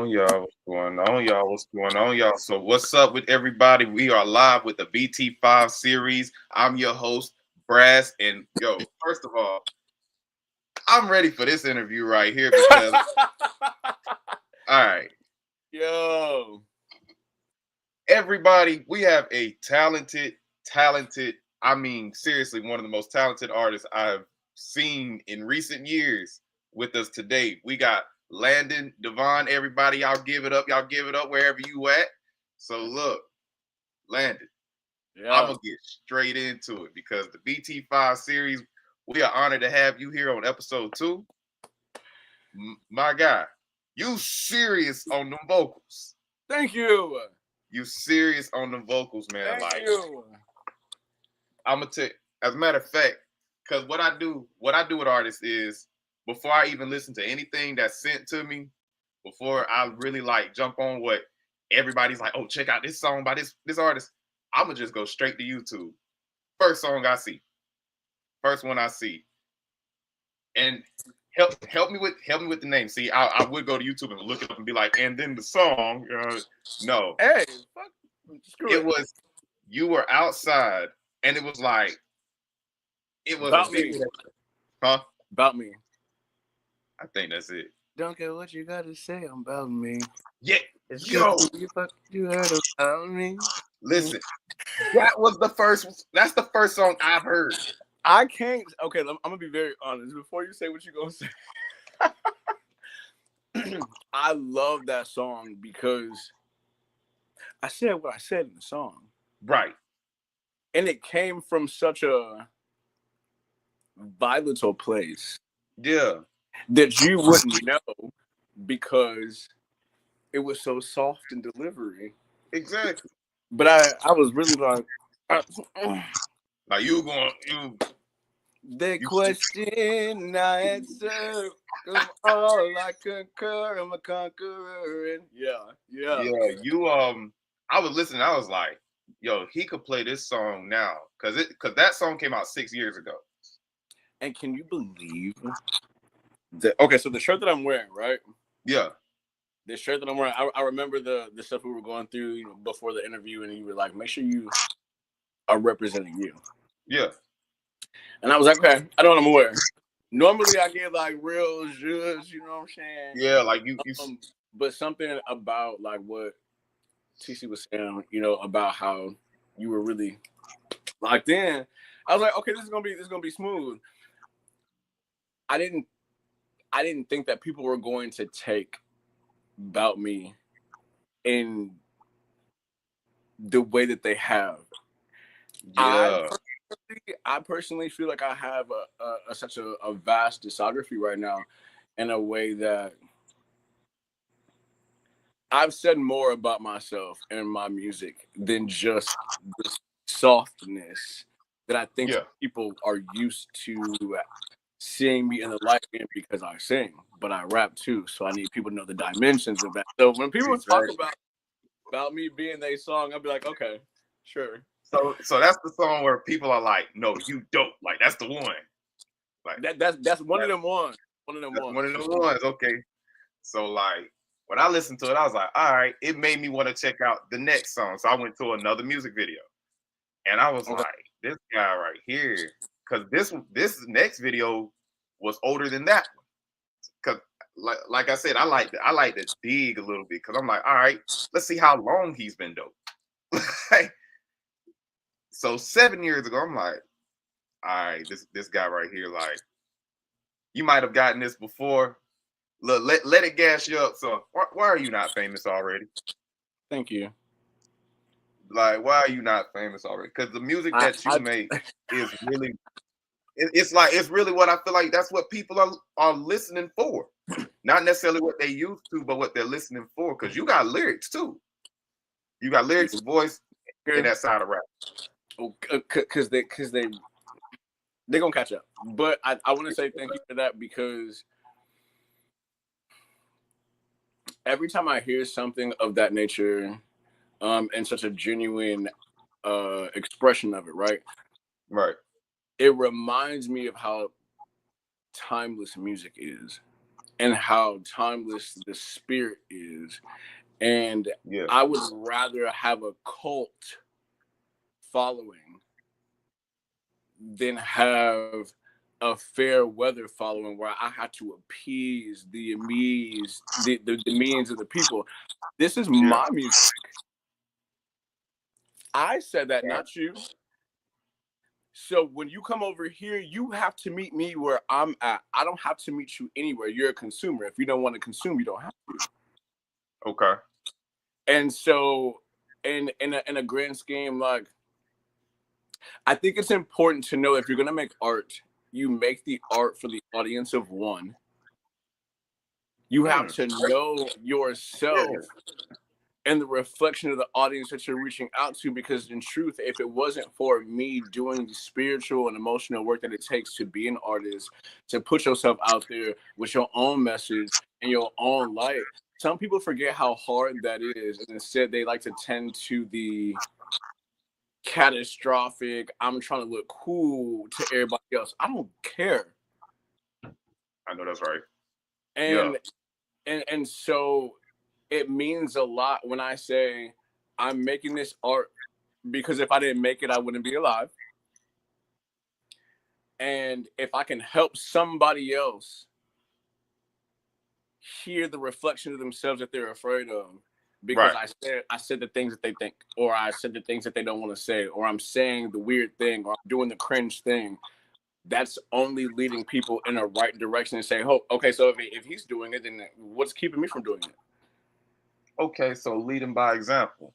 on, y'all? What's going on, y'all? What's going on, y'all? So, what's up with everybody? We are live with the BT5 series. I'm your host, Brass. And yo, first of all, I'm ready for this interview right here because, all right, Yo. everybody, we have a talented, I mean, seriously, one of the most talented artists I've seen in recent years with us today. We got Landon, DeVon, everybody, y'all give it up. Y'all give it up wherever you at. So look, Landon, I'm Yeah. gonna get straight into it because the BT5 series, we are honored to have you here on episode 2. My guy, you serious on them vocals. Thank you. You serious on them vocals, man. Thank Like, you. I'm gonna tell. As a matter of fact, because what I do with artists is before I even listen to anything that's sent to me, before I really like jump on what everybody's like, oh, check out this song by this artist, I'm gonna just go straight to YouTube. First song I see, first one I see, and help me with the name. See, I would go to YouTube and look it up and be like, and then the song. No, Hey, fuck. Screw it it. was you were outside, and it was like it was a About video. me. Huh? About me. I think that's it. Don't care what you gotta say about me. Yeah. It's Yo, you heard about me. listen. That's the first song I've heard. I can't. Okay, I'm gonna be very honest. Before you say what you're gonna say, I love that song because I said what I said in the song, Right. and it came from such a volatile place Yeah. that you wouldn't know because it was so soft in delivery. Exactly. But I was really like, Like you the you question I answer, I'm all I concur, I'm a conqueror. And yeah. yeah, I was listening, I was like, yo, he could play this song now. Cause that song came out 6 years ago. And can you believe that? Okay, so the shirt that I'm wearing, right? Yeah. The shirt that I'm wearing, I remember the stuff we were going through, before the interview, and you were like, make sure you are representing you. Yeah. And I was like, okay, I know what I'm wearing. Normally I get like real zhuzh, you know what I'm saying? Yeah, like you But something about like what TC was saying, about how you were really locked in. I was like, okay, this is gonna be smooth. I didn't think that people were going to take About Me in the way that they have. yeah. I personally feel like I have such a vast discography right now, in a way that I've said more about myself and my music than just the softness that I think Yeah. people are used to seeing me in the light because I sing, but I rap too. So I need people to know the dimensions of that. So when people talk Exactly. about me being a song, I'll be like, okay, sure. So that's the song where people are like, no, you don't. Like that's the one. Like That's one of them ones. One of them that's ones. one of the ones. Okay. So like when I listened to it, I was like, all right, it made me want to check out the next song. So I went to another music video. And I was Okay. like, this guy right here, because this next video was older than that one. Because like I said, I like to dig a little bit because I'm like, all right, let's see how long he's been dope. So 7 years ago, I'm like, all right, this guy right here, like, you might have gotten this before. Look, let it gas you up. So why are you not famous already? Thank you. Like, why are you not famous already? Because the music that you I make is really it's really what I feel like that's what people are listening for. Not necessarily what they used to, but what they're listening for. Because you got lyrics too. You got lyrics, voice, and that side of rap. because they're gonna catch up. But I want to say thank you for that, because every time I hear something of that nature, and such a genuine expression of it, right? Right. It reminds me of how timeless music is. and how timeless the spirit is. And Yeah. I would rather have a cult following than have a fair weather following where I had to appease the means of the people. This is Yeah. my music. I said that, Right. not you. So when you come over here, you have to meet me where I'm at. I don't have to meet you anywhere. You're a consumer. If you don't want to consume, you don't have to. Okay. And so, in a grand scheme, like, I think it's important to know if you're gonna make art, you make the art for the audience of one. You have to know yourself Yeah. and the reflection of the audience that you're reaching out to, because in truth, if it wasn't for me doing the spiritual and emotional work that it takes to be an artist, to put yourself out there with your own message and your own light, some people forget how hard that is, and instead they like to tend to the catastrophic, I'm trying to look cool to everybody else. I don't care. I know that's right. Yeah. And so it means a lot when I say I'm making this art, because if I didn't make it, I wouldn't be alive. And if I can help somebody else hear the reflection of themselves that they're afraid of, because Right. I said the things that they think, or I said the things that they don't want to say, or I'm saying the weird thing, or I'm doing the cringe thing, that's only leading people in a right direction and saying, oh, okay, so if he's doing it, then what's keeping me from doing it? Okay. So leading by example.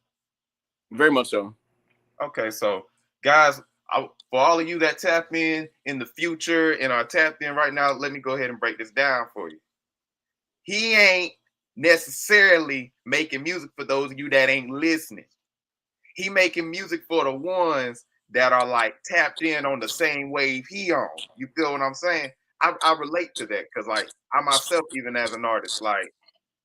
Very much so. Okay. So guys, for all of you that tap in the future and are tapped in right now, let me go ahead and break this down for you. He ain't necessarily making music for those of you that ain't listening. He making music for the ones that are like tapped in on the same wave he on. You feel what I'm saying? I relate to that because like I myself, even as an artist, like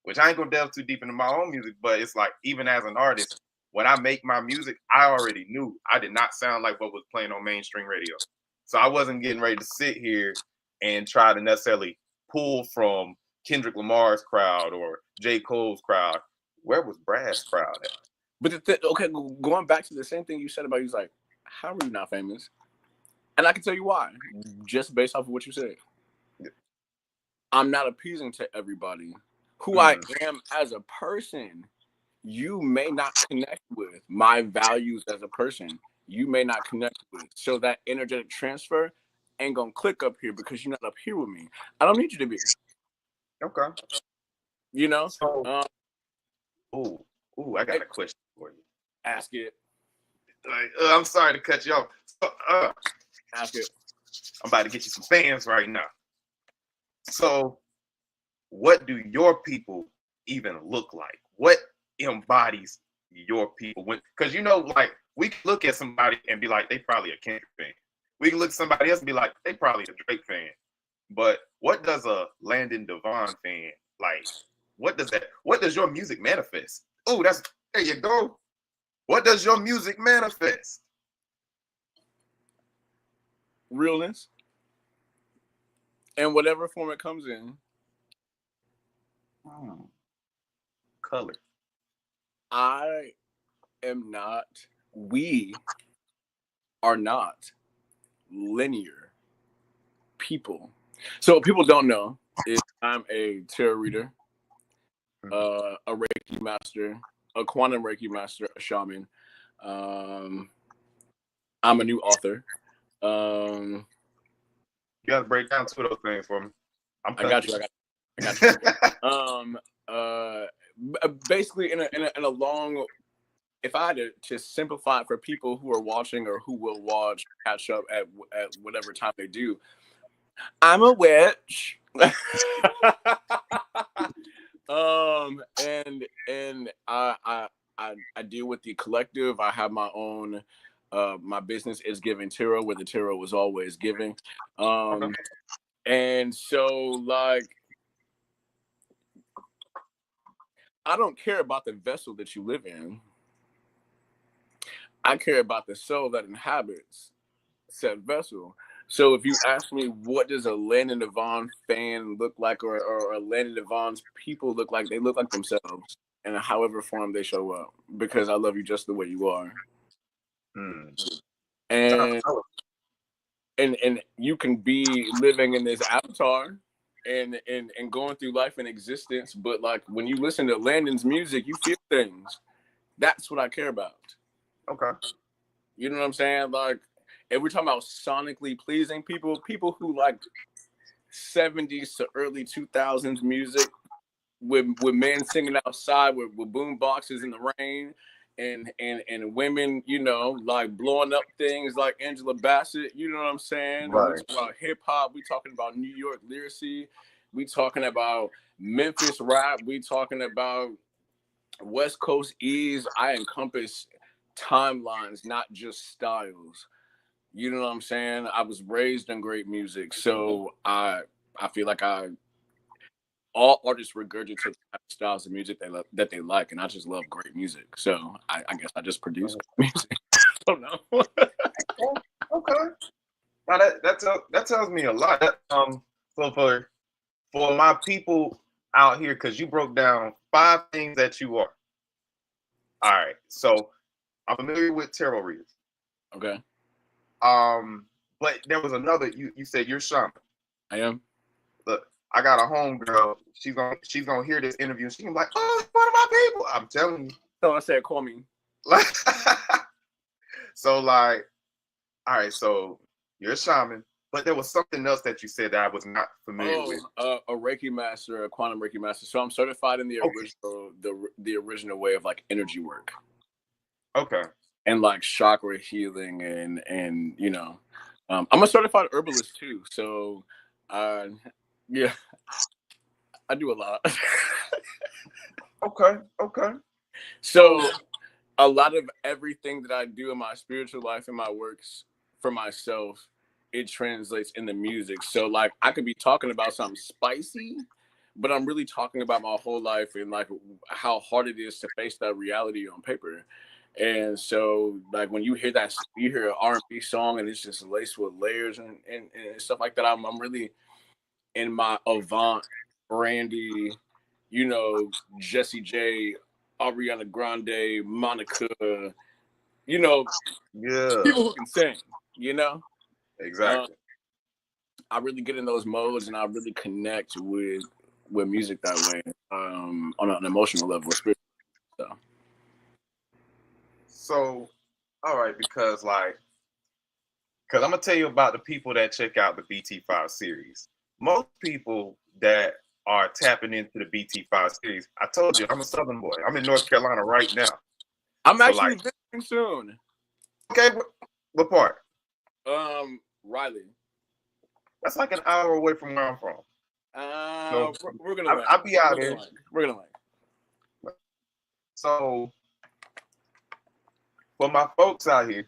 which I ain't gonna delve too deep into my own music, but it's like even as an artist, when I make my music, I already knew I did not sound like what was playing on mainstream radio. So I wasn't getting ready to sit here and try to necessarily pull from Kendrick Lamar's crowd or J. Cole's crowd. Where was Brad's crowd at? But okay, going back to the same thing you said about, he's like, how are you not famous? And I can tell you why, just based off of what you said. Yeah. I'm not appeasing to everybody. Who I am as a person, you may not connect with. My values as a person, you may not connect with. So that energetic transfer ain't gonna click up here because you're not up here with me. I don't need you to be. Okay. You know? So, I got a question for you. Ask it. Like, I'm sorry to cut you off. So, Ask it. I'm about to get you some fans right now. So, what do your people even look like? What embodies your people? Because like we can look at somebody and be like, they probably a Kendrick fan. We can look at somebody else and be like, they probably a Drake fan. But what does a Landon DeVon fan like? What does your music manifest? Oh, there you go. What does your music manifest? Realness. In whatever form it comes in. Color. We are not linear people. So what people don't know is I'm a tarot reader, a Reiki master, a quantum Reiki master, a shaman. I'm a new author. You gotta break down two of those things for me. I got you. Basically, in a long, if I had to simplify it for people who are watching or who will watch, catch up at whatever time they do, I'm a witch. And I deal with the collective. I have my own. My business is Giving Tarot, where the tarot was always giving. And so, like, I don't care about the vessel that you live in. I care about the soul that inhabits said vessel. So if you ask me, what does a Landon DeVon fan look like, or a Landon DeVon's people look like? They look like themselves in however form they show up, because I love you just the way you are. And you can be living in this avatar and going through life and existence, but like when you listen to Landon's music, you feel things. That's what I care about. Okay. You know what I'm saying? Like, if we're talking about sonically pleasing people who like 70s to early 2000s music with men singing outside with boom boxes in the rain, and women, you know, like blowing up things like Angela Bassett, you know what I'm saying? Right. We talking about hip hop, we talking about New York lyricy, we talking about Memphis rap, we talking about West Coast ease. I encompass timelines, not just styles. You know what I'm saying? I was raised in great music, so I feel like all artists regurgitate the styles of music that they like, and I just love great music. So I guess I just produce music. I don't know. Okay. Now that tells me a lot. So for my people out here, because you broke down 5 things that you are. All right. So I'm familiar with tarot readers. Okay. But there was another. You said you're shaman. I am. Look, I got a homegirl. She's gonna hear this interview. She's gonna be like, "Oh, it's one of my people." I'm telling you. So I said, call me. So like, all right. So you're a shaman, but there was something else that you said that I was not familiar with. A Reiki master, a quantum Reiki master. So I'm certified in the original, the original way of like energy work. Okay. And like chakra healing and you know, I'm a certified herbalist too. So, yeah, I do a lot. Okay. So a lot of everything that I do in my spiritual life and my works for myself, it translates into music. So like I could be talking about something spicy, but I'm really talking about my whole life and like how hard it is to face that reality on paper. And so like when you hear that, you hear an R&B song and it's just laced with layers and stuff like that, I'm really in my Avant, Brandy, you know, Jessie J, Ariana Grande, Monica, you know, people who can sing, you know? Exactly. I really get in those modes and I really connect with music that way, on an emotional level, spiritual. So, all right, because I'm gonna tell you about the people that check out the BT5 series. Most people that are tapping into the BT5 series, I told you I'm a Southern boy. I'm in North Carolina right now. I'm actually visiting soon. Okay, what part? Riley. That's like an hour away from where I'm from. We're gonna. I'll be out there. We're gonna. So, for my folks out here,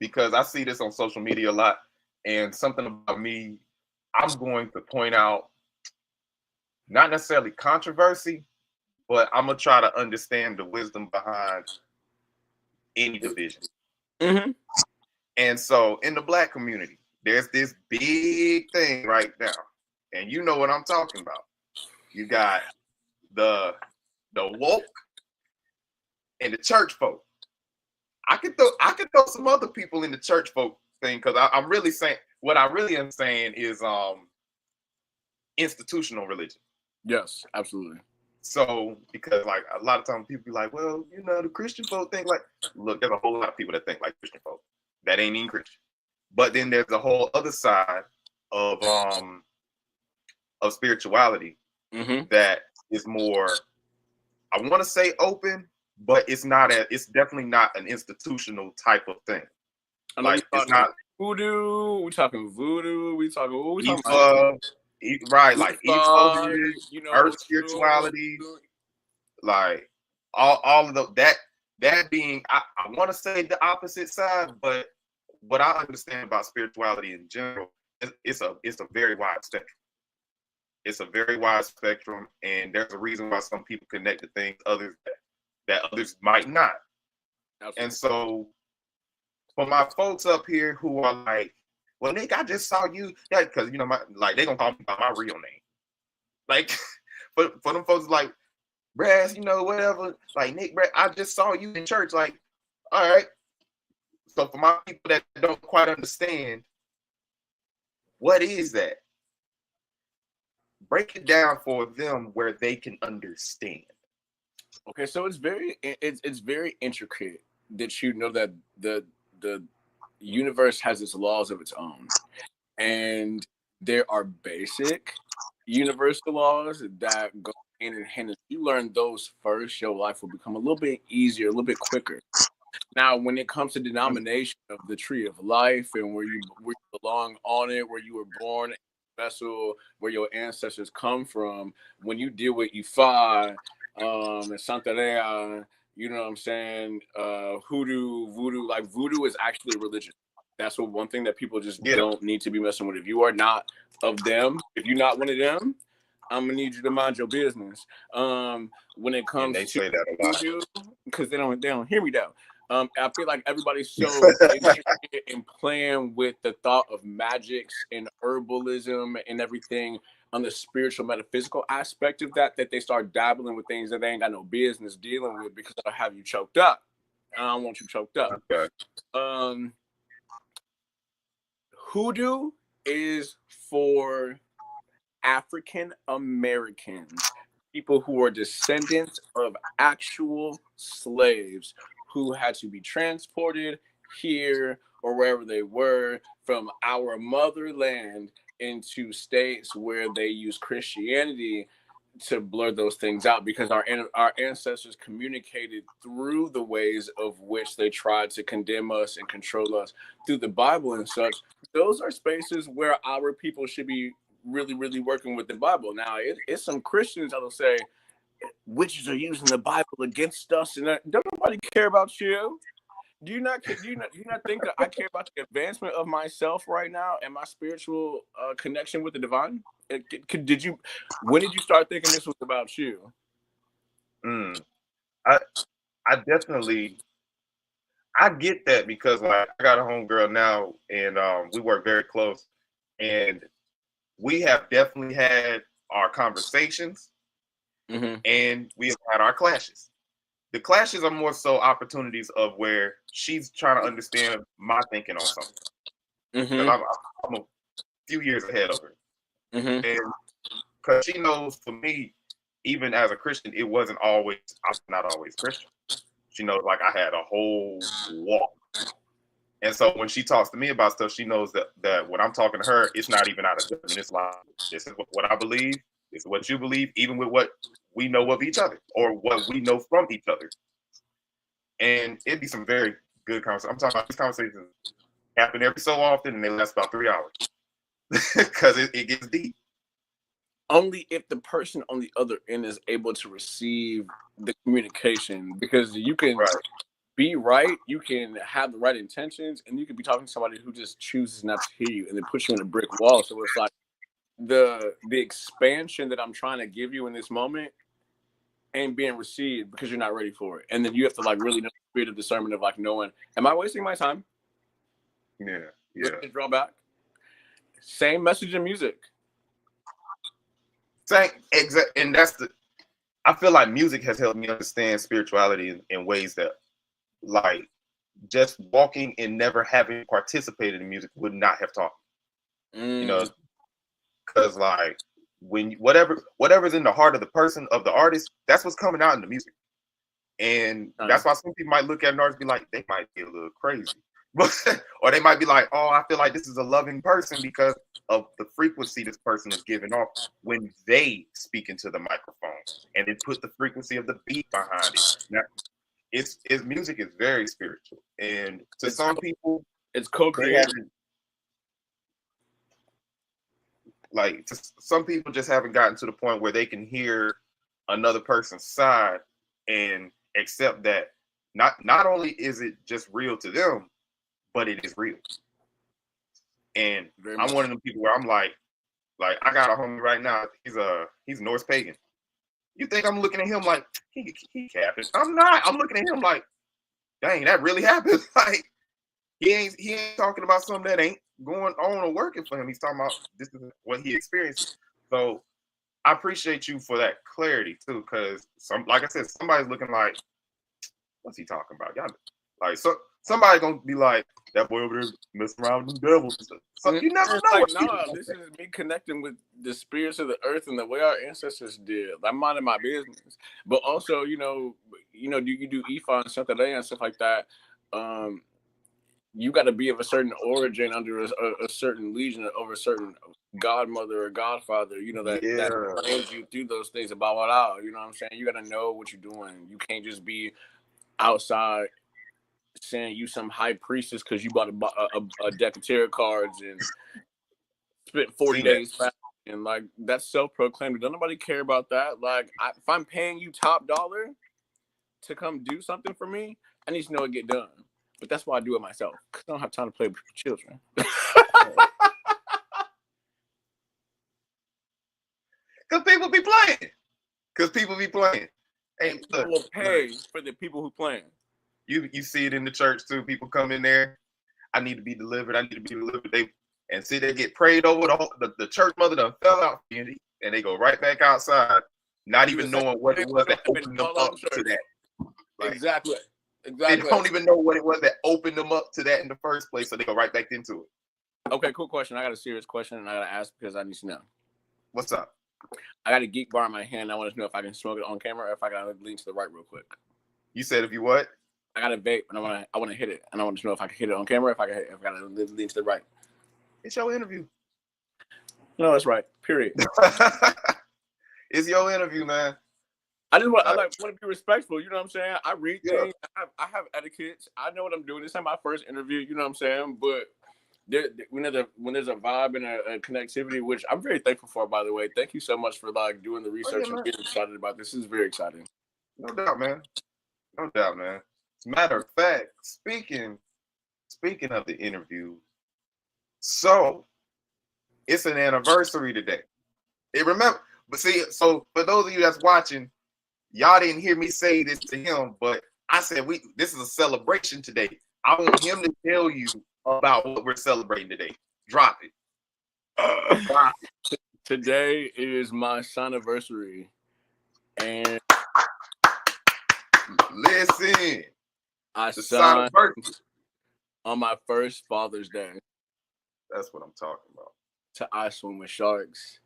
because I see this on social media a lot, and something about me, I'm going to point out not necessarily controversy, but I'm gonna try to understand the wisdom behind any division. Mm-hmm. And so in the Black community, there's this big thing right now, and you know what I'm talking about. You got the woke and the church folk. I could throw some other people in the church folk thing, because I'm really saying what I really am saying is institutional religion. Yes, absolutely. So, because like a lot of times people be like, well, you know, the Christian folk think like, look, there's a whole lot of people that think like Christian folk that ain't even Christian. But then there's a whole other side of spirituality that is more, I want to say open, but it's definitely not an institutional type of thing. Like it's not voodoo. We talking voodoo. We talking what we talking about? Right, like East, you know, Earth spirituality, like all of that being, I want to say the opposite side, but what I understand about spirituality in general, it's a very wide spectrum. It's a very wide spectrum, and there's a reason why some people connect to things that others might not. Absolutely. And so, for my folks up here who are like, well, Nick, I just saw you. Yeah, because you know, they gonna call me by my real name. Like, for them folks, like, Brass, you know, whatever. Like, Nick, Brass, I just saw you in church. Like, all right. So for my people that don't quite understand, what is that? Break it down for them where they can understand. Okay, so it's very intricate that you know that the universe has its laws of its own, and there are basic universal laws that go hand in hand. If you learn those first, your life will become a little bit easier, a little bit quicker. Now, when it comes to denomination of the tree of life and where you belong on it, where you were born, vessel, where your ancestors come from, when you deal with Ifa and Santeria, you know what I'm saying? Hoodoo, voodoo, like voodoo is actually a religion. That's one thing that people just don't need to be messing with. If you are not of them, if you're not one of them, I'm gonna need you to mind your business. When it comes to say that a lot voodoo, because they don't hear me though. I feel like everybo's so interested in playing with the thought of magics and herbalism and everything on the spiritual, metaphysical aspect of that they start dabbling with things that they ain't got no business dealing with because I'll have you choked up. I don't want you choked up. Okay. Hoodoo is for African Americans, people who are descendants of actual slaves who had to be transported here or wherever they were from our motherland into states where they use Christianity to blur those things out, because our ancestors communicated through the ways of which they tried to condemn us and control us through the Bible and such. Those are spaces where our people should be really, really working with the Bible. Now, it's some Christians that'll say witches are using the Bible against us, and don't nobody care about you. Do you not think that I care about the advancement of myself right now and my spiritual connection with the divine? When did you start thinking this was about you? I definitely, I get that, because like I got a homegirl now, and we work very close, and we have definitely had our conversations, and we have had our clashes. The clashes are more so opportunities of where she's trying to understand my thinking on something. Because I'm a few years ahead of her. And because she knows, for me, even as a Christian, I'm not always Christian. She knows, like, I had a whole walk. And so when she talks to me about stuff, she knows that when I'm talking to her, it's not even out of judgment. It's like, this is what I believe. This is what you believe, even with what we know of each other or what we know from each other. And it'd be some very good conversations. I'm talking about these conversations happen every so often, and they last about 3 hours because it gets deep. Only if the person on the other end is able to receive the communication, because you can be right, you can have the right intentions, and you could be talking to somebody who just chooses not to hear you, and they push you in a brick wall. So it's like the expansion that I'm trying to give you in this moment ain't being received because you're not ready for it. And then you have to like really know the spirit of discernment of like knowing, am I wasting my time? Yeah. Draw back. Same message in music. And I feel like music has helped me understand spirituality in ways that, like, just walking and never having participated in music would not have taught me. You know, because like when whatever's in the heart of the person, of the artist, that's what's coming out in the music. And that's why some people might look at an artist and be like, they might be a little crazy. Or they might be like, oh, I feel like this is a loving person because of the frequency this person is giving off when they speak into the microphone, and then put the frequency of the beat behind it. Now, it's music is very spiritual, and to some people, it's co-creative. Like, some people just haven't gotten to the point where they can hear another person's side and accept that not only is it just real to them, but it is real. And I'm one of them people where I'm like I got a homie right now. He's Norse pagan. You think I'm looking at him like he capping? I'm not. I'm looking at him like, dang, that really happened. Like, he ain't talking about something that ain't going on or working for him. He's talking about this is what he experienced. So I appreciate you for that clarity too, because like I said, somebody's looking like, what's he talking about? Y'all like somebody gonna be like, that boy over there messing around with them devils. So you never know. Like, no, this is me connecting with the spirits of the earth and the way our ancestors did. I'm minding my business, but also, you do Ifa and stuff and stuff like that. You got to be of a certain origin under a certain legion, over a certain godmother or godfather, that trains you through those things, blah, blah, blah. You know what I'm saying? You got to know what you're doing. You can't just be outside saying you some high priestess because you bought a deck of tarot cards and spent 40 days fasting. And like, that's self-proclaimed. Don't nobody care about that. Like, if I'm paying you top dollar to come do something for me, I need to know it get done. But that's why I do it myself, because I don't have time to play with children. Because people be playing. And people will pay for the people who playing. You see it in the church too. People come in there. I need to be delivered. And see they get prayed over. The church mother done fell out, and they go right back outside, not even knowing what it was that opened them up to that. Like, exactly. They don't even know what it was that opened them up to that in the first place, so they go right back into it. Okay, cool question. I got a serious question, and I got to ask because I need to know. What's up? I got a geek bar in my hand. I want to know if I can smoke it on camera or if I got to lean to the right real quick. You said if you what? I got a vape, and I want to hit it, and I want to know if I can hit it on camera, if I got to lean to the right. It's your interview. No, that's right. Period. It's your interview, man. I want to be respectful. You know what I'm saying? I read things. I have etiquettes. I know what I'm doing. This is my first interview. You know what I'm saying? But when there's a vibe and a connectivity, which I'm very thankful for, by the way. Thank you so much for like doing the research and getting excited about this. This is very exciting. No doubt, man. No doubt, man. As a matter of fact, speaking of the interview, so it's an anniversary today. But see, so for those of you that's watching, y'all didn't hear me say this to him, but I said this is a celebration today. I want him to tell you about what we're celebrating today. Drop it. Today is my son-anniversary. And listen, I signed on my first Father's Day. That's what I'm talking about. To I Swim with Sharks.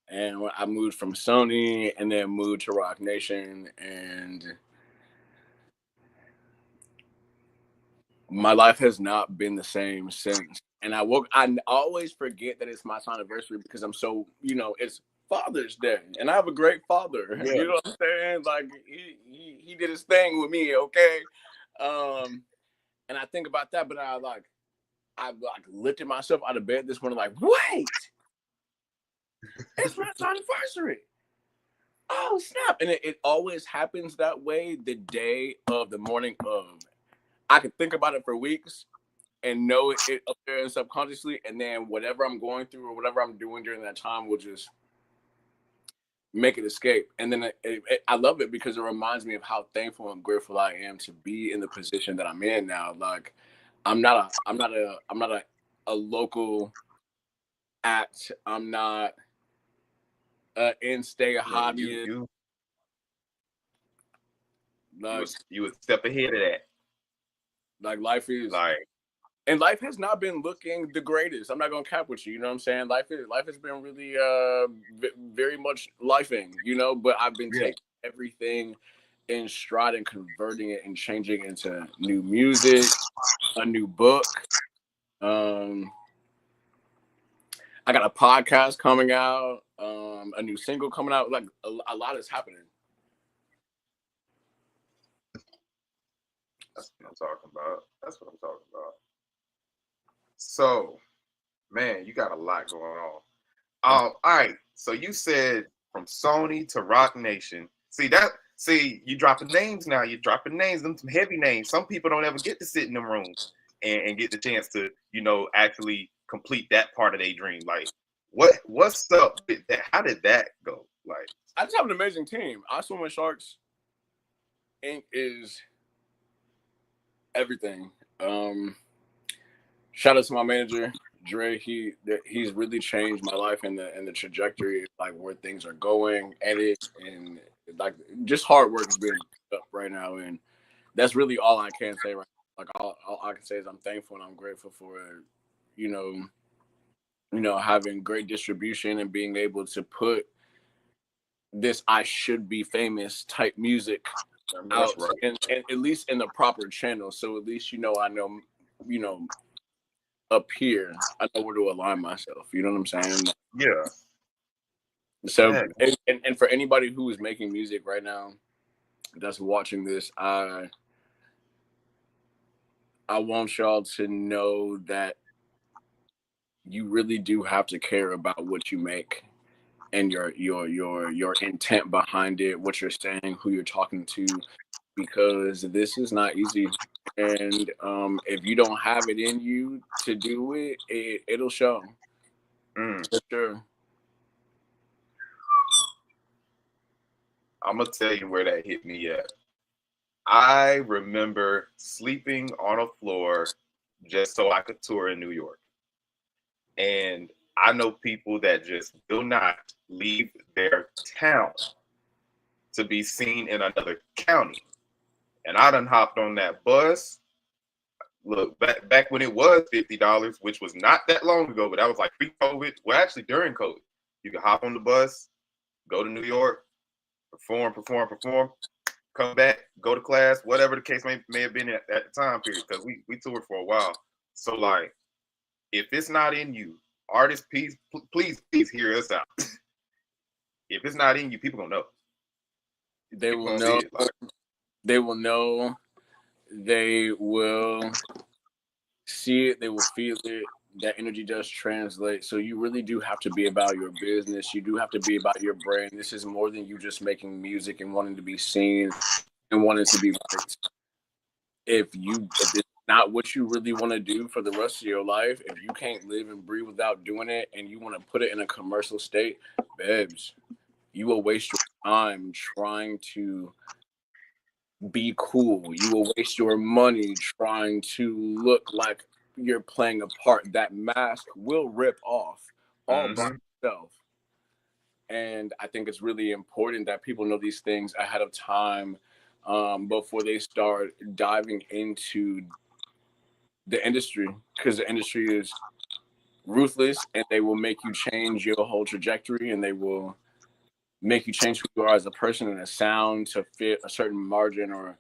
And when I moved from Sony and then moved to Rock Nation, and my life has not been the same since. And I always forget that it's my anniversary because I'm so, it's Father's Day, and I have a great father. Yeah. You know what I'm saying? Like he did his thing with me, okay? And I think about that, but I lifted myself out of bed this morning, like, wait. It's my anniversary. Oh, snap. And it always happens that way the day of the morning of. I could think about it for weeks and know it up there subconsciously. And then whatever I'm going through or whatever I'm doing during that time will just make it escape. And then I love it because it reminds me of how thankful and grateful I am to be in the position that I'm in now. Like, I'm not a local act. I'm not in-stay hobby. You would step ahead of that. Like, life has not been looking the greatest. I'm not gonna cap with you. You know what I'm saying? Life has been really very much lifing. But I've been taking everything in stride and converting it and changing it into new music, a new book. I got a podcast coming out, a new single coming out. Like a lot is happening. That's what I'm talking about. So, man, you got a lot going on. All right. So you said from Sony to Rock Nation. See, you dropping names now. You're dropping names, them some heavy names. Some people don't ever get to sit in them rooms and get the chance to, actually complete that part of their dream. Like, what's up with that? How did that go? Like, I just have an amazing team. I Swim with Sharks Inc. is everything. Shout out to my manager, Dre. He's really changed my life and the trajectory, like where things are going, and like just hard work is being put up right now, and that's really all I can say right now. Like all I can say is I'm thankful and I'm grateful for, you know, having great distribution and being able to put this I should be famous type music That's out right. and at least in the proper channel. So at least I know, you know, up here, I know where to align myself. You know what I'm saying? Yeah. So Yeah. and for anybody who is making music right now that's watching this, I want y'all to know that you really do have to care about what you make and your intent behind it, what you're saying, who you're talking to, because this is not easy. And if you don't have it in you to do it, it'll show. Mm. For sure. I'm gonna tell you where that hit me at. I remember sleeping on a floor just so I could tour in New York. And I know people that just will not leave their town to be seen in another county. And I done hopped on that bus. Look, back when it was $50, which was not that long ago, but that was like pre-COVID. Well, actually during COVID. You could hop on the bus, go to New York, perform, come back, go to class, whatever the case may have been at the time period, because we toured for a while. So like, if it's not in you, artists, please hear us out. If it's not in you, people gonna know. They People will gonna see know. it. Like, They will know. They will see it. They will feel it. That energy does translate. So you really do have to be about your business. You do have to be about your brand. This is more than you just making music and wanting to be seen and wanting to be liked. If it's not what you really want to do for the rest of your life, if you can't live and breathe without doing it, and you want to put it in a commercial state, babes, you will waste your time trying to be cool. You will waste your money trying to look like you're playing a part. That mask will rip off all by itself. And I think it's really important that people know these things ahead of time, before they start diving into the industry, because the industry is ruthless and they will make you change your whole trajectory, and they will make you change who you are as a person and a sound to fit a certain margin or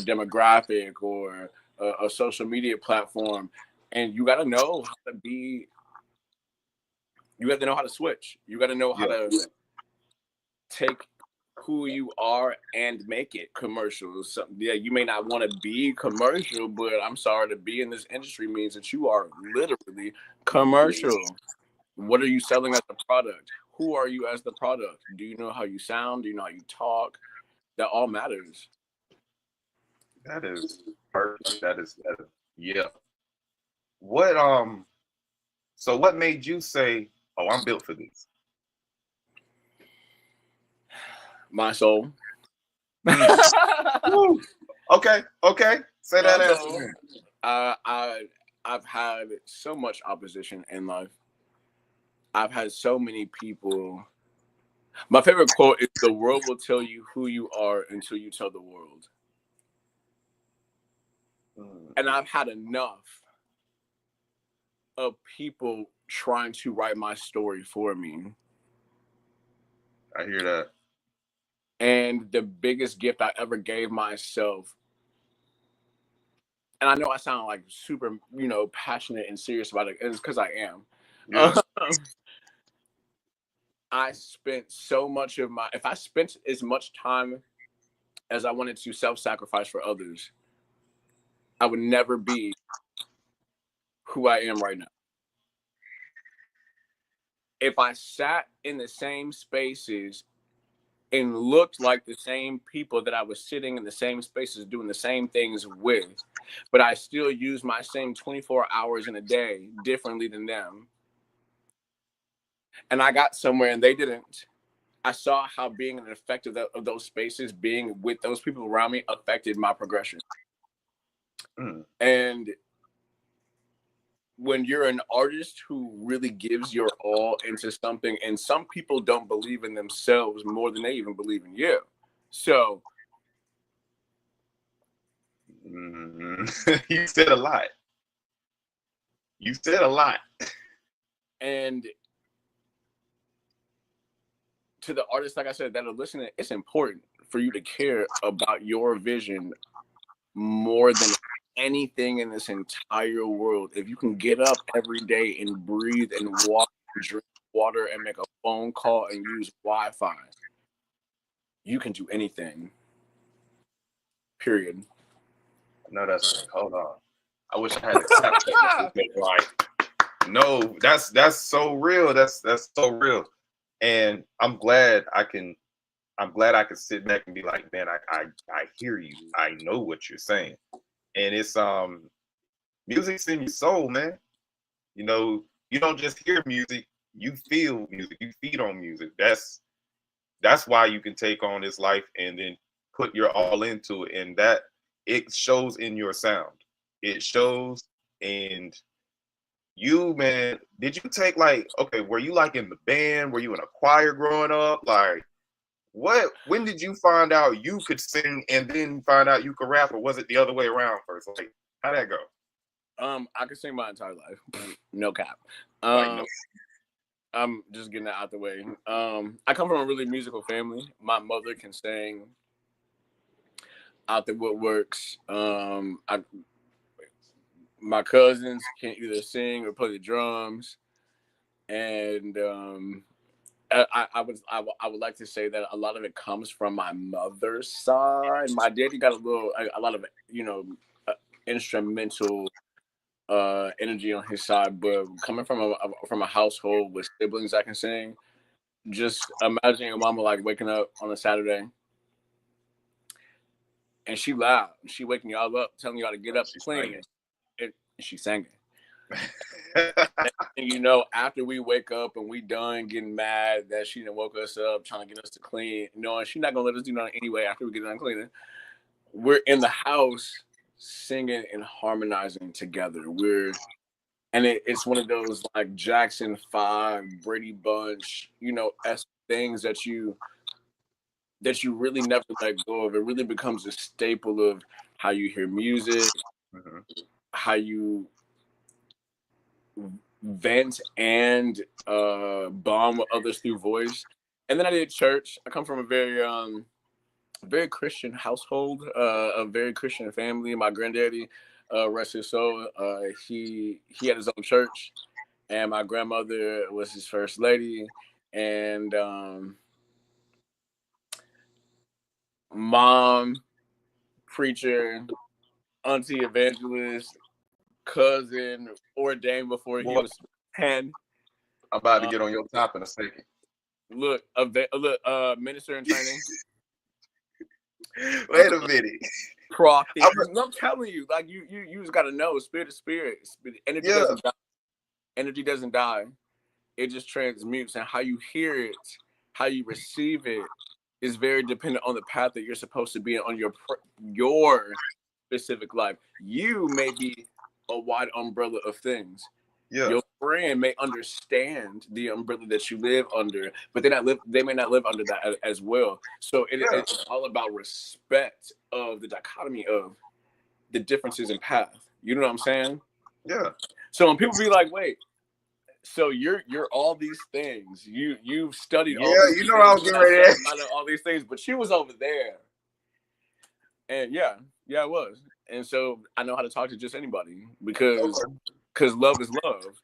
demographic or a social media platform. And you got to know how to be. You have to know how to switch. You got to know how to take who you are and make it commercial. So, yeah, you may not want to be commercial, but I'm sorry, to be in this industry means that you are literally commercial. What are you selling as a product? Who are you as the product? Do you know how you sound? Do you know how you talk? That all matters. that is perfect. That is yeah. What so what made you say, "Oh, I'm built for this"? My soul. Woo. Okay. Say that answer. I've had so much opposition in life. I've had so many people. My favorite quote is, "The world will tell you who you are until you tell the world." And I've had enough of people trying to write my story for me. I hear that. And the biggest gift I ever gave myself, and I know I sound like super, passionate and serious about it, it's because I am. Yeah. I spent so much of if I spent as much time as I wanted to self-sacrifice for others, I would never be who I am right now. If I sat in the same spaces and looked like the same people that I was sitting in the same spaces doing the same things with, but I still use my same 24 hours in a day differently than them, and I got somewhere and they didn't, I saw how being an effect of those spaces, being with those people around me, affected my progression. And when you're an artist who really gives your all into something, and some people don't believe in themselves more than they even believe in you. So you said a lot. You said a lot. and to the artists, like I said, that are listening, it's important for you to care about your vision more than anything in this entire world. If you can get up every day and breathe and walk and drink water and make a phone call and use Wi-Fi, you can do anything. Period. No, that's hold on. I wish I had a clap. Like, no, that's so real. That's so real. And I'm glad I can sit back and be like, man, I hear you. I know what you're saying. And it's music's in your soul, man. You know, you don't just hear music, you feel music, you feed on music. That's why you can take on this life and then put your all into it. And that it shows in your sound. It shows. And you, man, did you take like, okay, were you like in the band? Were you in a choir growing up? Like, when did you find out you could sing and then find out you could rap, or was it the other way around first? Like, how'd that go? I could sing my entire life. No cap. Like, no. I'm just getting that out the way. I come from a really musical family. My mother can sing out the woodworks. My cousins can either sing or play the drums, and I would like to say that a lot of it comes from my mother's side. My daddy got a lot of instrumental energy on his side, but coming from a household with siblings that can sing, just imagine your mama like waking up on a Saturday and she loud, she waking y'all up, telling y'all to get up, clean it, and she's singing. And you know, after we wake up and we done getting mad that she didn't woke us up trying to get us to clean, knowing she's not gonna let us do nothing anyway after we get done cleaning, we're in the house singing and harmonizing together. It's one of those like Jackson 5, Brady Bunch, things that you really never let go of. It really becomes a staple of how you hear music, how you vent and bond with others through voice. And then I did church. I come from a very Christian household, a very Christian family. My granddaddy, rest his soul, he had his own church, and my grandmother was his first lady, and mom, preacher, auntie evangelist, cousin ordained before he was 10. I'm about to get on your top in a second. Look, minister in training. Wait a minute. Prophet. I'm telling you, like you just gotta know, spirit to spirit. Energy doesn't die. Energy doesn't die. It just transmutes, and how you hear it, how you receive it, is very dependent on the path that you're supposed to be on your specific life. You may be a wide umbrella of things. Yeah. Your friend may understand the umbrella that you live under, but they may not live under that as well. So it's all about respect of the dichotomy of the differences in path. You know what I'm saying? Yeah. So when people be like, wait, so you're all these things. You've studied all these things. I was getting ready to all these things, but she was over there. And yeah, it was. And so I know how to talk to just anybody because love is love.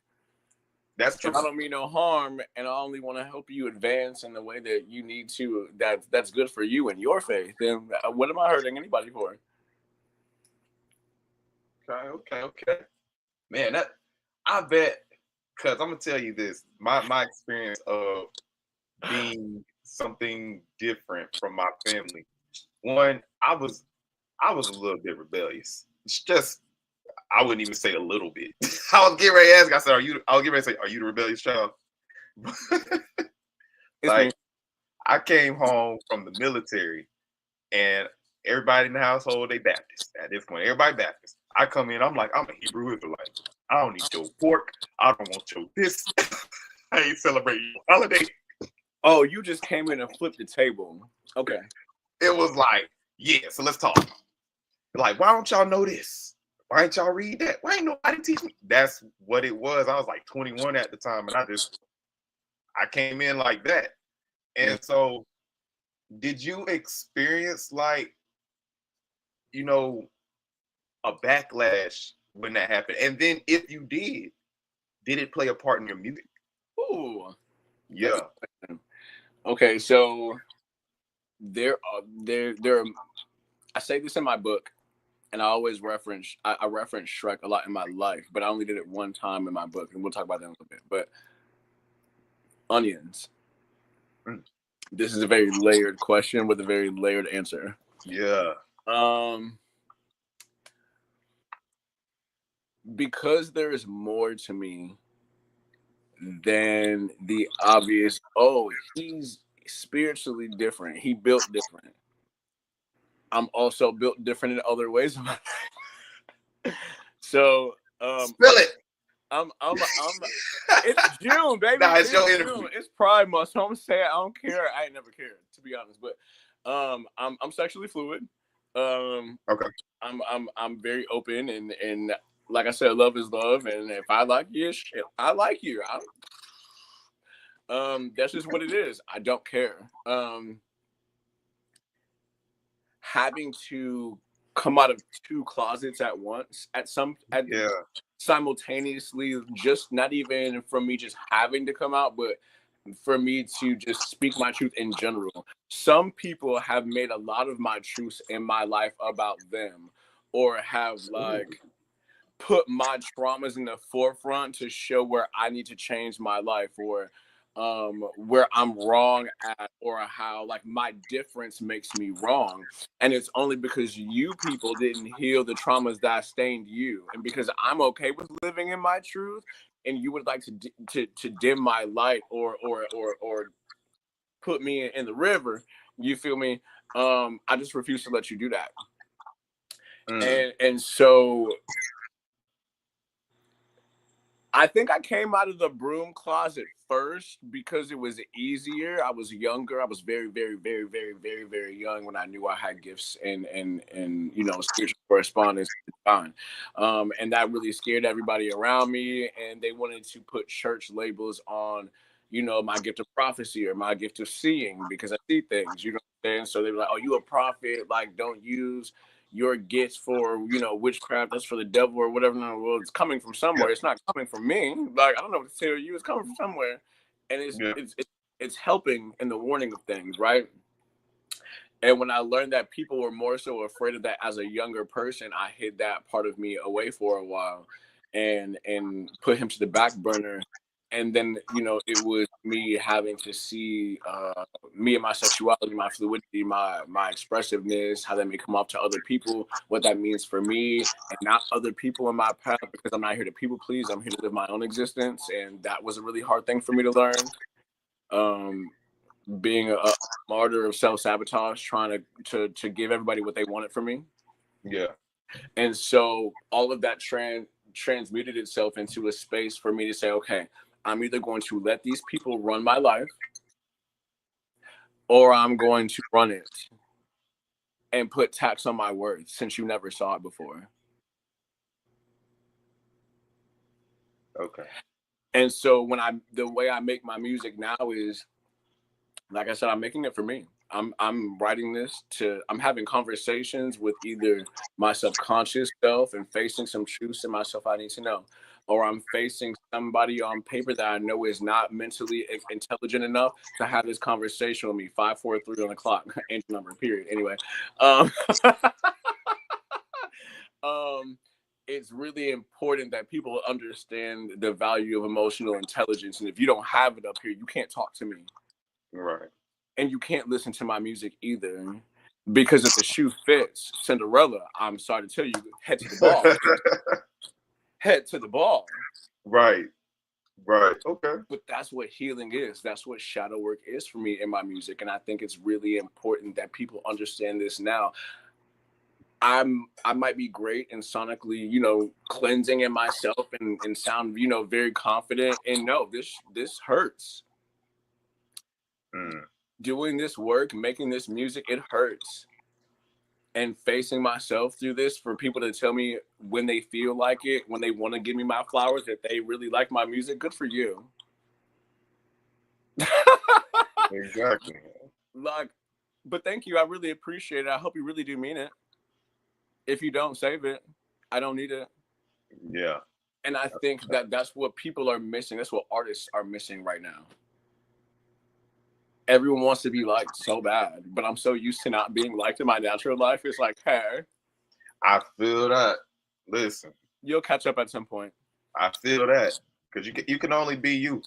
That's true. And I don't mean no harm, and I only want to help you advance in the way that you need to. That's good for you and your faith. And what am I hurting anybody for? Okay. Man, I bet, because I'm gonna tell you this, my experience of being something different from my family. One, I was a little bit rebellious. It's just, I wouldn't even say a little bit. I was getting ready to ask. I said, I was getting ready to say, are you the rebellious child? Like, I came home from the military, and everybody in the household, they Baptist at this point. Everybody Baptist. I come in, I'm like, I'm a Hebrew Israelite. I don't need your pork. I don't want your this. I ain't celebrating your holiday. Oh, you just came in and flipped the table. Okay. It was like, yeah, so let's talk. Like, why don't y'all know this? Why ain't y'all read that? Why ain't nobody teach me? That's what it was. I was like 21 at the time, and I came in like that. And so, did you experience like, you know, a backlash when that happened? And then if you did it play a part in your music? Ooh. Yeah. Okay, so there are I say this in my book, and I always reference I reference Shrek a lot in my life, but I only did it one time in my book, and we'll talk about that in a little bit. But onions. This is a very layered question with a very layered answer. Yeah. Because there is more to me than the obvious, oh, he's spiritually different. He built different. I'm also built different in other ways. So spill it. I'm it's June, baby. Nah, it's your June. interview. It's Pride Month, so I'm saying I don't care. I ain't never cared, to be honest. But I'm sexually fluid. Okay. I'm very open, and like I said, love is love, and if I like you, shit, I like you. That's just what it is. I don't care. Having to come out of two closets at once, simultaneously, just not even from me just having to come out, but for me to just speak my truth in general. Some people have made a lot of my truths in my life about them, or have like put my traumas in the forefront to show where I need to change my life, or where I'm wrong at, or how like my difference makes me wrong. And it's only because you people didn't heal the traumas that stained you, and because I'm okay with living in my truth, and you would like to dim my light, or put me in the river, you feel me? I just refuse to let you do that. And so I think I came out of the broom closet first because it was easier. I was younger. I was very, very, very, very, very, very young when I knew I had gifts and you know, spiritual correspondence at the time. And that really scared everybody around me, and they wanted to put church labels on, you know, my gift of prophecy or my gift of seeing, because I see things, you know what I'm saying? So they were like, oh, you a prophet, like don't use your gifts for, you know, witchcraft, that's for the devil or whatever. No, well, it's coming from somewhere. It's not coming from me. Like, I don't know what to tell you. It's coming from somewhere. And it's helping in the warning of things, right? And when I learned that people were more so afraid of that as a younger person, I hid that part of me away for a while and put him to the back burner. And then, you know, it was me having to see me and my sexuality, my fluidity, my expressiveness, how that may come off to other people, what that means for me and not other people in my path, because I'm not here to people please. I'm here to live my own existence. And that was a really hard thing for me to learn. Being a martyr of self-sabotage, trying to give everybody what they wanted from me. Yeah. And so all of that transmuted itself into a space for me to say, okay, I'm either going to let these people run my life, or I'm going to run it and put tax on my worth, since you never saw it before. Okay. And so the way I make my music now is, like I said, I'm making it for me. I'm writing this I'm having conversations with either my subconscious self and facing some truths in myself I need to know, or I'm facing somebody on paper that I know is not mentally intelligent enough to have this conversation with me. 543 on the clock, angel number, period. Anyway, it's really important that people understand the value of emotional intelligence. And if you don't have it up here, you can't talk to me. Right. And you can't listen to my music either, because if the shoe fits Cinderella, I'm sorry to tell you, head to the ball. Head to the ball. Right. Okay. But that's what healing is. That's what shadow work is for me in my music. And I think it's really important that people understand this now. I might be great and sonically, you know, cleansing in myself and sound, you know, very confident. And no, this hurts. Doing this work, making this music, it hurts. And facing myself through this, for people to tell me when they feel like it, when they want to give me my flowers, that they really like my music, good for you. Exactly. Like, but thank you. I really appreciate it. I hope you really do mean it. If you don't, save it. I don't need it. Yeah. And I think that that's what people are missing. That's what artists are missing right now. Everyone wants to be liked so bad, but I'm so used to not being liked in my natural life. It's like, hey, I feel that. Listen, you'll catch up at some point. I feel that because you can only be you.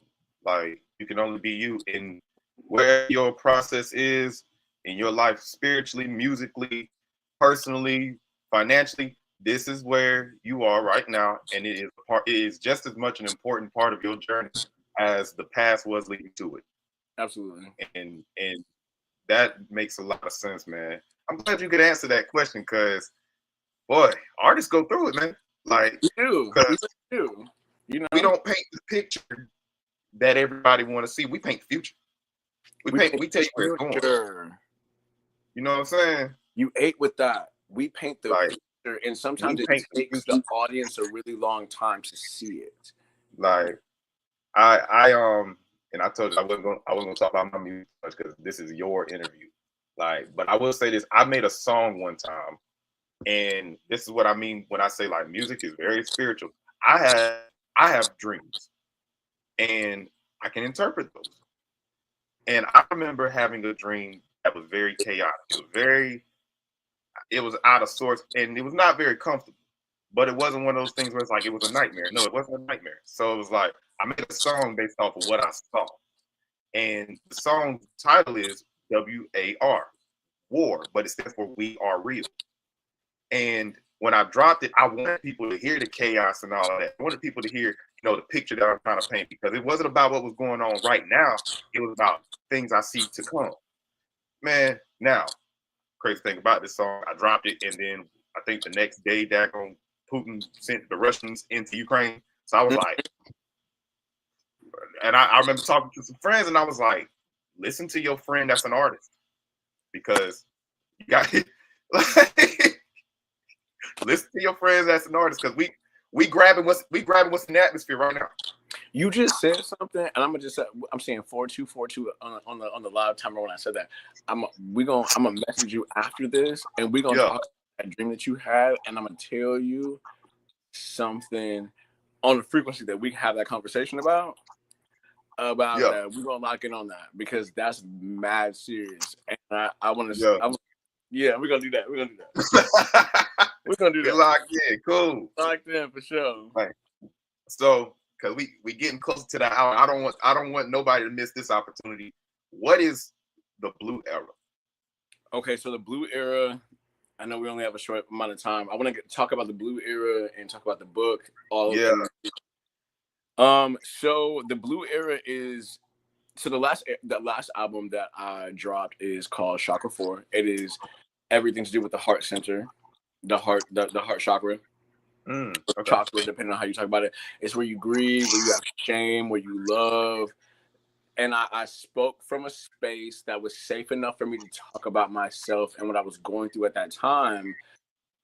Like you can only be you in where your process is in your life, spiritually, musically, personally, financially. This is where you are right now, and it is just as much an important part of your journey as the past was leading to it. Absolutely. And that makes a lot of sense, man. I'm glad you could answer that question because, boy, artists go through it, man. Like, we do. You know, we don't paint the picture that everybody want to see. We paint the future. We tell you where it's going. You know what I'm saying? You ate with that. We paint the picture, and sometimes it takes the audience a really long time to see it. Like, I and I told you I wasn't gonna talk about my music much because this is your interview. Like, but I will say this: I made a song one time, and this is what I mean when I say like music is very spiritual. I have dreams, and I can interpret those. And I remember having a dream that was very chaotic. It was out of sorts, and it was not very comfortable. But it wasn't one of those things where it's like it was a nightmare. No, it wasn't a nightmare. So it was like I made a song based off of what I saw. And the song title is WAR, War, but it stands for We Are Real. And when I dropped it, I wanted people to hear the chaos and all of that. I wanted people to hear, you know, the picture that I'm trying to paint because it wasn't about what was going on right now. It was about things I see to come. Man, now, crazy thing about this song, I dropped it, and then I think the next day, daggone Putin sent the Russians into Ukraine. So I was like, and I remember talking to some friends, and I was like, listen to your friend that's an artist because you got like, listen to your friends that's an artist because we grabbing what's in the atmosphere right now. You just said something, and I'm saying 4242 on the live timer when I said that. I'm gonna message you after this, and we're gonna talk about that dream that you had, and I'm gonna tell you something on the frequency that we can have that conversation about that. We're gonna lock in on that because that's mad serious, and I want to. Yeah, we're gonna do that. We're gonna do that. We're gonna do that. Locked in, cool. Locked in for sure. Right. So, because we getting close to the hour, I don't want nobody to miss this opportunity. What is the Blue Era? Okay, so the Blue Era. I know we only have a short amount of time. I want to talk about the Blue Era and talk about the book. So the Blue Era is the last album that I dropped is called Chakra 4. It is everything to do with the heart center, the heart chakra. Chakra, depending on how you talk about it. It's where you grieve, where you have shame, where you love. And I spoke from a space that was safe enough for me to talk about myself and what I was going through at that time.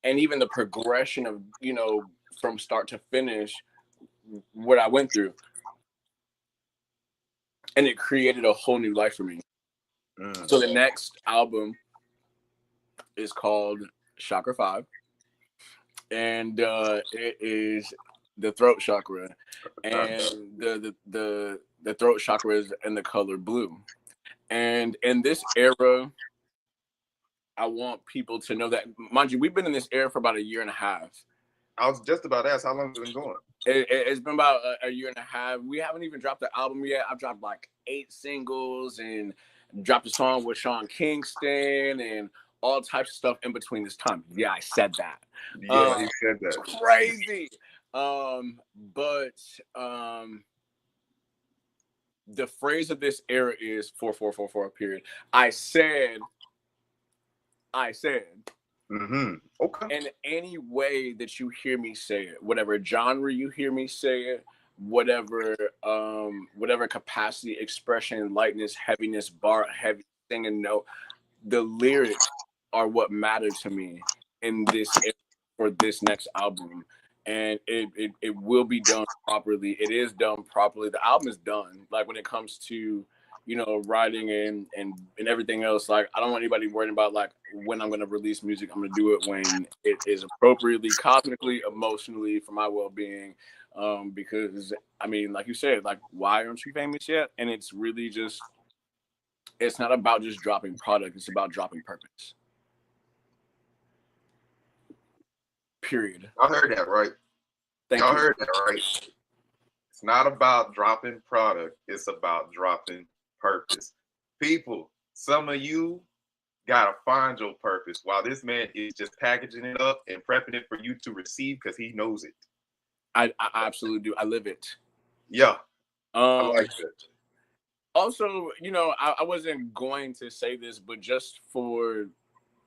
And even the progression of, you know, from start to finish, what I went through. And it created a whole new life for me. So the next album is called Chakra 5. And it is the throat chakra, and the throat chakra is in the color blue. And in this era, I want people to know that, mind you, we've been in this era for about 1.5 years. I was just about to ask how long has it been going. It's been about 1.5 years. We haven't even dropped the album yet. I've dropped like 8 singles and dropped a song with Sean Kingston and all types of stuff in between this time. Yeah, I said that. Yeah, he said that. Crazy. But the phrase of this era is 4444 period. I said Mm-hmm. Okay. In any way that you hear me say it, whatever genre you hear me say it, whatever capacity, expression, lightness, heaviness, bar, heavy singing note, the lyrics are what matter to me in this for this next album. And it will be done properly. It is done properly. The album is done. Like when it comes to, you know, writing and everything else, like I don't want anybody worrying about like when I'm gonna release music. I'm gonna do it when it is appropriately, cosmically, emotionally for my well-being. Because I mean, like you said, like why aren't you famous yet? And it's really just, it's not about just dropping product, it's about dropping purpose. Period. Y'all heard that right? Thank Y'all you. heard that right? It's not about dropping product, it's about dropping purpose. People, some of you gotta find your purpose while this man is just packaging it up and prepping it for you to receive because he knows it. I absolutely do. I live it. Yeah, I like that. Also, you know, I wasn't going to say this, but just for,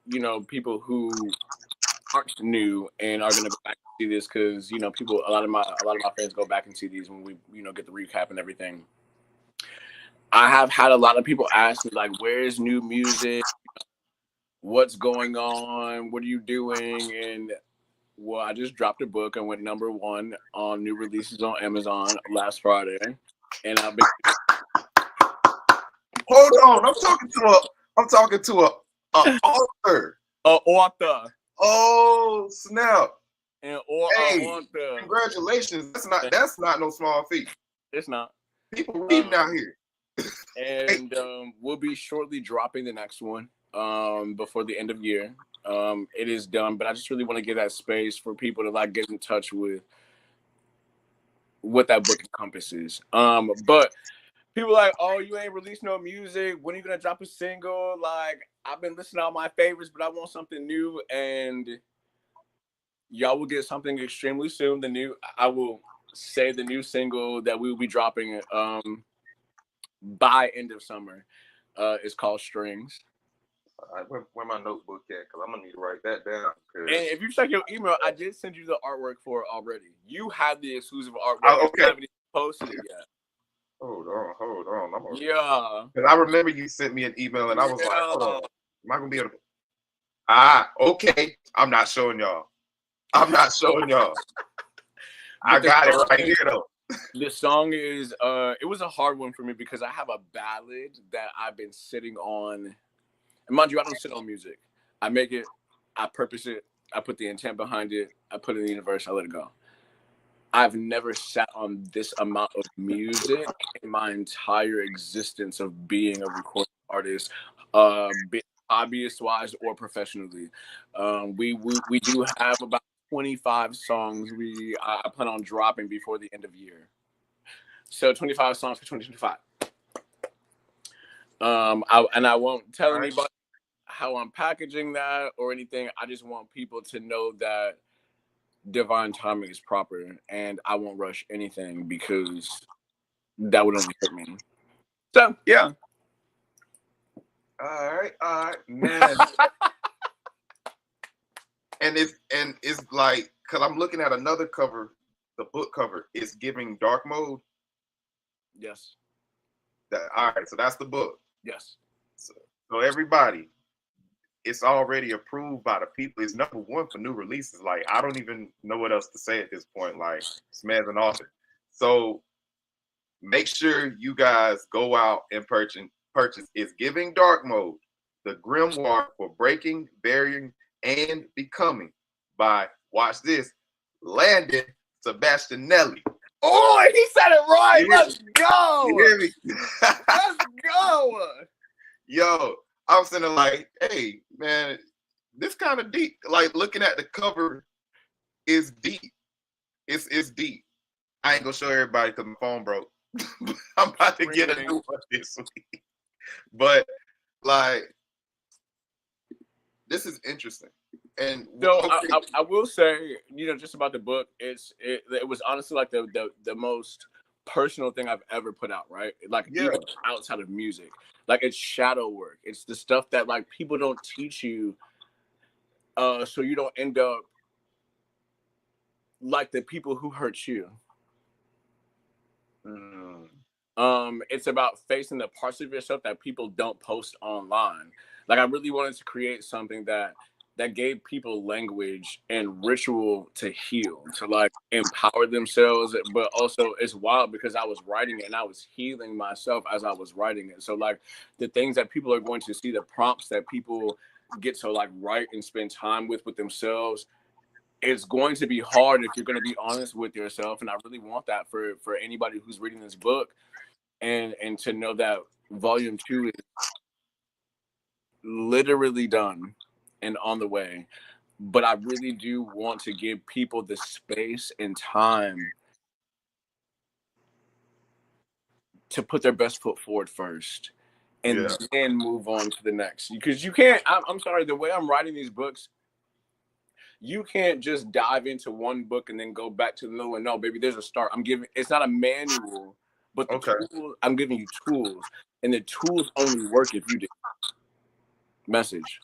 you know, people who aren't new and are gonna go back and see this, because you know, people, a lot of my friends go back and see these when we, you know, get the recap and everything. I have had a lot of people ask me like, where's new music? What's going on? What are you doing? And well, I just dropped a book and went #1 on new releases on Amazon last Friday. And I've been Hold on, I'm talking to a author. Author. Oh snap! And Hey, author. congratulations. That's not no small feat. It's not. People reading out here. And we'll be shortly dropping the next one before the end of year. It is done, but I just really want to give that space for people to like get in touch with what that book encompasses. But people are like, oh, you ain't released no music. When are you gonna drop a single? Like, I've been listening to all my favorites, but I want something new, and y'all will get something extremely soon. I will say the new single that we will be dropping by end of summer is called Strings. All right, where my notebook at? Because I'm gonna need to write that down. And if you check your email, I did send you the artwork for it already. You have the exclusive artwork. Okay. I haven't even posted it yet. Hold on. Yeah. Because I remember you sent me an email and I was like, hold on. Am I gonna be able to? Okay. I'm not showing y'all. I got it right here though. The song is it was a hard one for me because I have a ballad that I've been sitting on. And mind you, I don't sit on music. I make it, I purpose it, I put the intent behind it, I put it in the universe, I let it go. I've never sat on this amount of music in my entire existence of being a recording artist, hobbyist wise or professionally. We do have about 25 songs I plan on dropping before the end of year. So 25 songs for 2025. I won't tell anybody how I'm packaging that or anything. I just want people to know that divine timing is proper, and I won't rush anything because that would only hurt me. So yeah. All right, man. and it's like, cause I'm looking at another cover, the book cover is giving dark mode. Yes. All right, so that's the book. Yes. So everybody, it's already approved by the people. It's #1 for new releases. Like, I don't even know what else to say at this point. Like, this man's an author. So make sure you guys go out and purchase. It's Giving Dark Mode, the grimoire for breaking, burying, and becoming by, watch this, Landon Sebastianelli. Oh, he said it right. Let's go. You hear me? Let's go. Yo, I'm sitting like, hey, man, this kind of deep. Like, looking at the cover is deep. It's deep. I ain't gonna show everybody because my phone broke. I'm about to get a new one this week. But like, this is interesting. And so I will say, you know, just about the book, it was honestly like the most personal thing I've ever put out, right? Like, even outside of music, like, it's shadow work. It's the stuff that like people don't teach you so you don't end up like the people who hurt you. It's about facing the parts of yourself that people don't post online. Like, I really wanted to create something that gave people language and ritual to heal, to like empower themselves. But also, it's wild because I was writing it and I was healing myself as I was writing it. So like the things that people are going to see, the prompts that people get to like write and spend time with themselves, it's going to be hard if you're going to be honest with yourself. And I really want that for anybody who's reading this book, and to know that volume 2 is literally done and on the way. But I really do want to give people the space and time to put their best foot forward first, and then move on to the next. Because you can't, I'm sorry, the way I'm writing these books, you can't just dive into one book and then go back to the middle. No, baby, there's a start. It's not a manual, but the tools, I'm giving you tools, and the tools only work if you do. Message.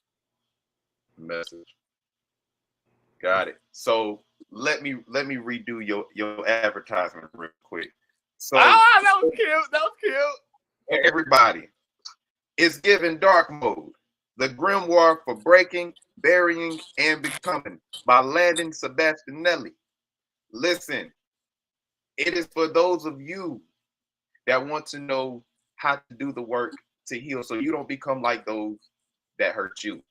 Got it. So let me redo your advertisement real quick. So that was cute. Everybody, it's given dark mode. The Grimoire for Breaking, Burying, and Becoming by Landon Sebastianelli. Listen, it is for those of you that want to know how to do the work to heal so you don't become like those that hurt you.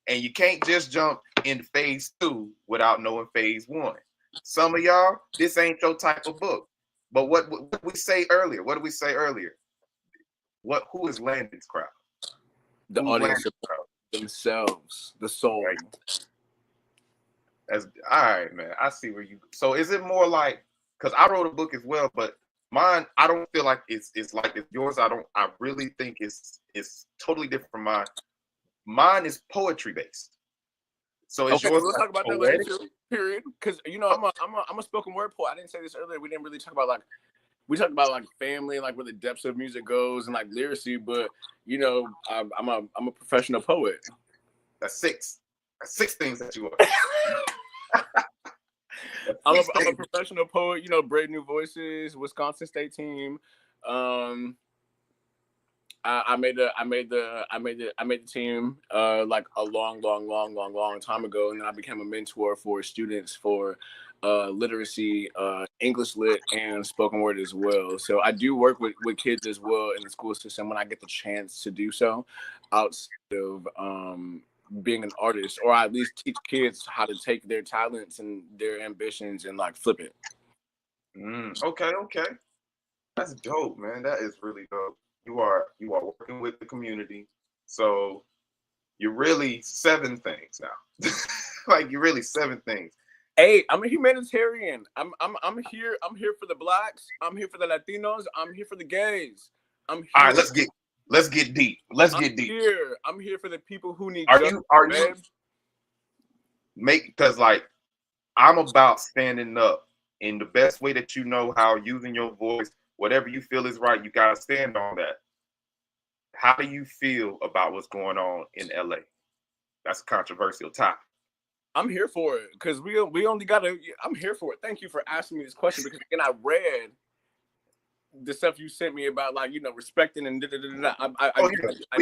And you can't just jump into phase 2 without knowing phase 1. Some of y'all, this ain't your type of book. But what we say earlier? What did we say earlier? Who is Landon's crowd? The audience themselves, the soul. Right. All right, man. I see where you. So is it more like, because I wrote a book as well, but mine, I don't feel like it's like it's yours. I really think it's totally different from mine. Mine is poetry based. So it's yours. We'll talk about that later too. Period. Because I'm a spoken word poet. I didn't say this earlier. We didn't really talk about like. We talked about like family and like where the depths of music goes and like lyricy, but I'm a professional poet. That's 6. That's 6 things that you are. I'm a professional poet. Brave New Voices, Wisconsin State team. I made the team like a long time ago, and then I became a mentor for students for literacy, English lit, and spoken word as well. So I do work with kids as well in the school system when I get the chance to do so, outside of being an artist, or at least teach kids how to take their talents and their ambitions and like flip it. Okay, that's dope, man. That is really dope. You are working with the community, so you're really 7 things now. Like you're really 7 things. Hey, I'm a humanitarian. I'm here. I'm here for the Blacks. I'm here for the Latinos. I'm here for the gays. I'm here. All right, let's get deep. I'm here for the people who need. Are you? Because like I'm about standing up in the best way that you know how, using your voice, whatever you feel is right. You gotta stand on that. How do you feel about what's going on in LA? That's a controversial topic. I'm here for it because we only gotta. I'm here for it. Thank you for asking me this question, because again, I read the stuff you sent me about like respecting and we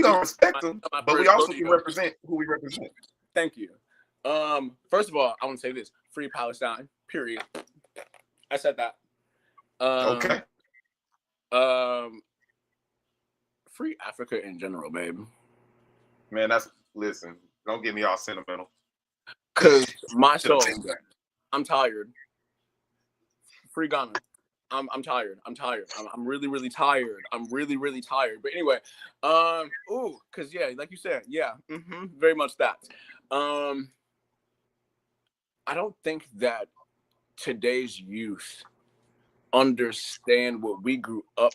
gonna respect them, but we also can represent who we represent. Thank you. First of all, I want to say this: free Palestine. Period. I said that. Okay. Free Africa in general, babe. Man, listen. Don't get me all sentimental. Cause my soul, I'm tired. Free Ghana. I'm tired. I'm really, really tired. I'm really, really tired. But anyway, cause yeah, like you said, yeah, very much that. I don't think that today's youth understand what we grew up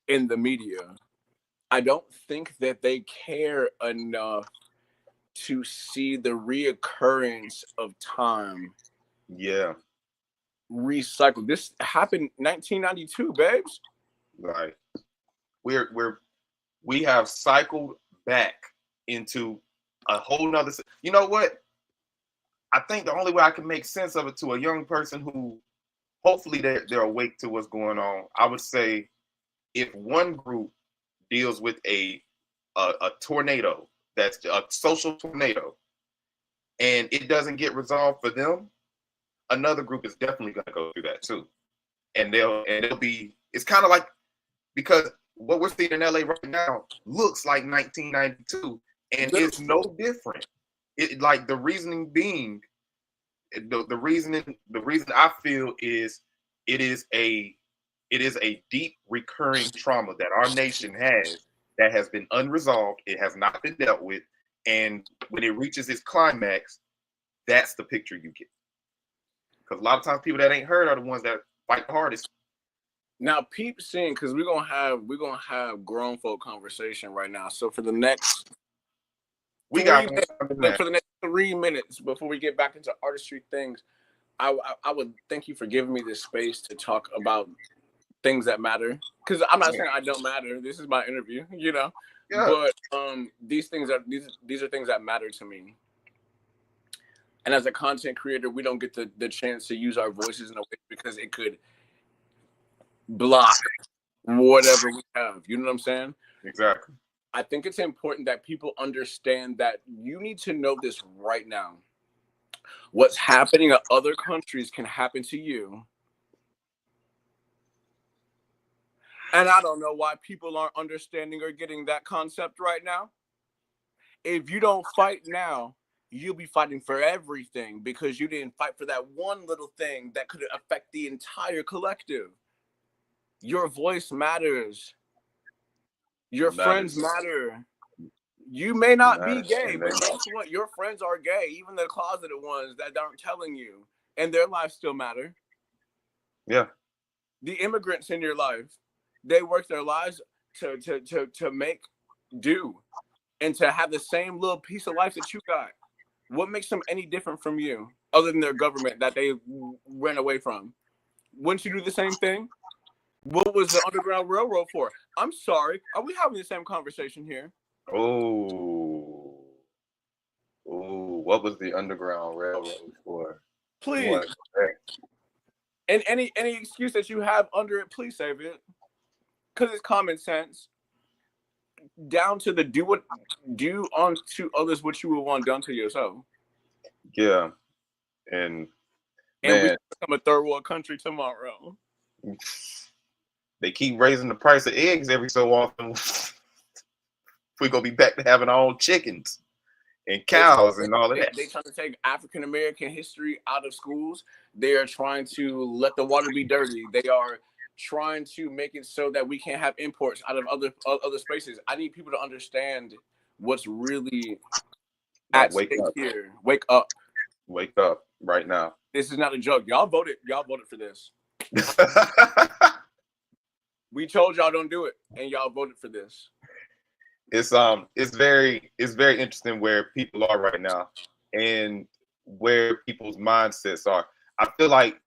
in the media. I don't think that they care enough to see the reoccurrence of time. Yeah. Recycle. This happened 1992, babes. Right. We have cycled back into a whole nother. You know what? I think the only way I can make sense of it to a young person who hopefully they're awake to what's going on, I would say if one group deals with a tornado that's a social tornado and it doesn't get resolved for them, another group is definitely going to go through that too. And they'll be, it's kind of like, because what we're seeing in LA right now looks like 1992 and it's no different. It, like, the reasoning being, the reason I feel is it is a deep recurring trauma that our nation has that has been unresolved. It has not been dealt with, and when it reaches its climax, that's the picture you get. Because a lot of times people that ain't heard are the ones that fight the hardest. Now, peep seeing, because we're gonna have grown folk conversation right now. So for the next for the next 3 minutes before we get back into artistry things, I would thank you for giving me this space to talk about things that matter. Because I'm not saying I don't matter. This is my interview, you know. Yeah. But these are things that matter to me. And as a content creator, we don't get the chance to use our voices in a way because it could block whatever we have. You know what I'm saying? Exactly. I think it's important that people understand that you need to know this right now. What's happening in other countries can happen to you. And I don't know why people aren't understanding or getting that concept right now. If you don't fight now, you'll be fighting for everything because you didn't fight for that one little thing that could affect the entire collective. Your voice matters. Your friends matter. You may not be gay, but guess what? Your friends are gay, even the closeted ones that aren't telling you, and their lives still matter. Yeah. The immigrants in your life, they work their lives to make do and to have the same little piece of life that you got. What makes them any different from you, other than their government that they ran away from? Wouldn't you do the same thing? What was the Underground Railroad for? I'm sorry. Are we having the same conversation here? Oh, what was the Underground Railroad for? Please. And any excuse that you have under it, please save it. Because it's common sense. Down to the do unto others what you would want done to yourself. Yeah. And we become a third world country tomorrow. They keep raising the price of eggs every so often. We're gonna be back to having our own chickens and cows and all of that. They're trying to take African American history out of schools. They are trying to let the water be dirty. They are trying to make it so that we can't have imports out of other spaces. I need people to understand what's really at stake here. Wake up. Wake up right now. This is not a joke. Y'all voted for this. We told y'all don't do it, and y'all voted for this. It's very interesting where people are right now and where people's mindsets are. I feel like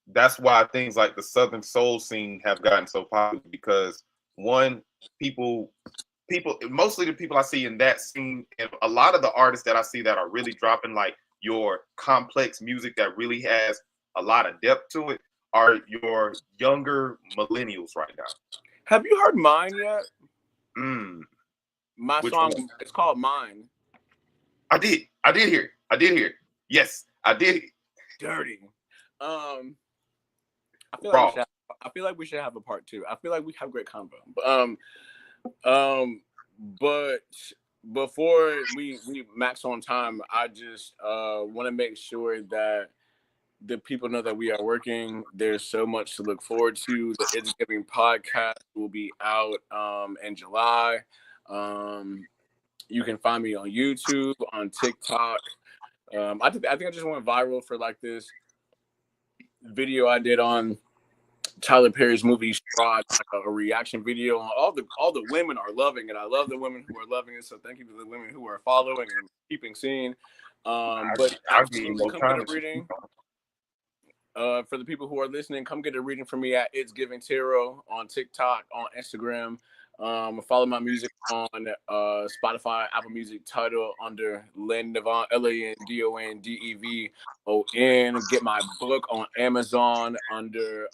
that's why things like the Southern Soul scene have gotten so popular, because one, people, mostly the people I see in that scene, and a lot of the artists that I see that are really dropping like your complex music that really has a lot of depth to it, are your younger millennials right now. Have you heard Mine yet? My Which song, one? It's called Mine. I did hear it. Yes, I did. Dirty. I feel like we should have a part 2. I feel like we have great combo. But before we max on time, I just want to make sure that the people know that we are working. There's so much to look forward to. The It's Giving podcast will be out in July. You can find me on YouTube, on TikTok. I think I just went viral for like this video I did on Tyler Perry's movie Stride, like a reaction video. All the women are loving it. I love the women who are loving it. So thank you to the women who are following and keeping seeing. But absolutely, come get a reading. For the people who are listening, come get a reading from me at It's Giving Tarot on TikTok, on Instagram. Follow my music on Spotify, Apple Music, Tidal under Landon DeVon, LandonDevon. Get my book on Amazon under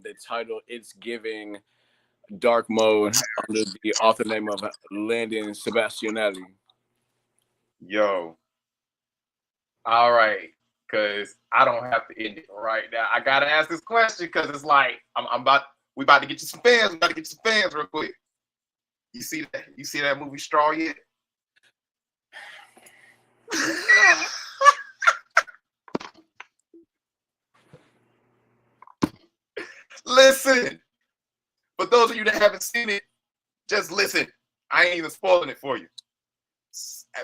the title It's Giving Dark Mode under the author name of Landon Sebastianelli. Yo. All right. Because I don't have to end it right now. I gotta ask this question because it's like we about to get you some fans. We got to get you some fans real quick. You see that? You see that movie Straw yet? Listen. For those of you that haven't seen it, just listen. I ain't even spoiling it for you.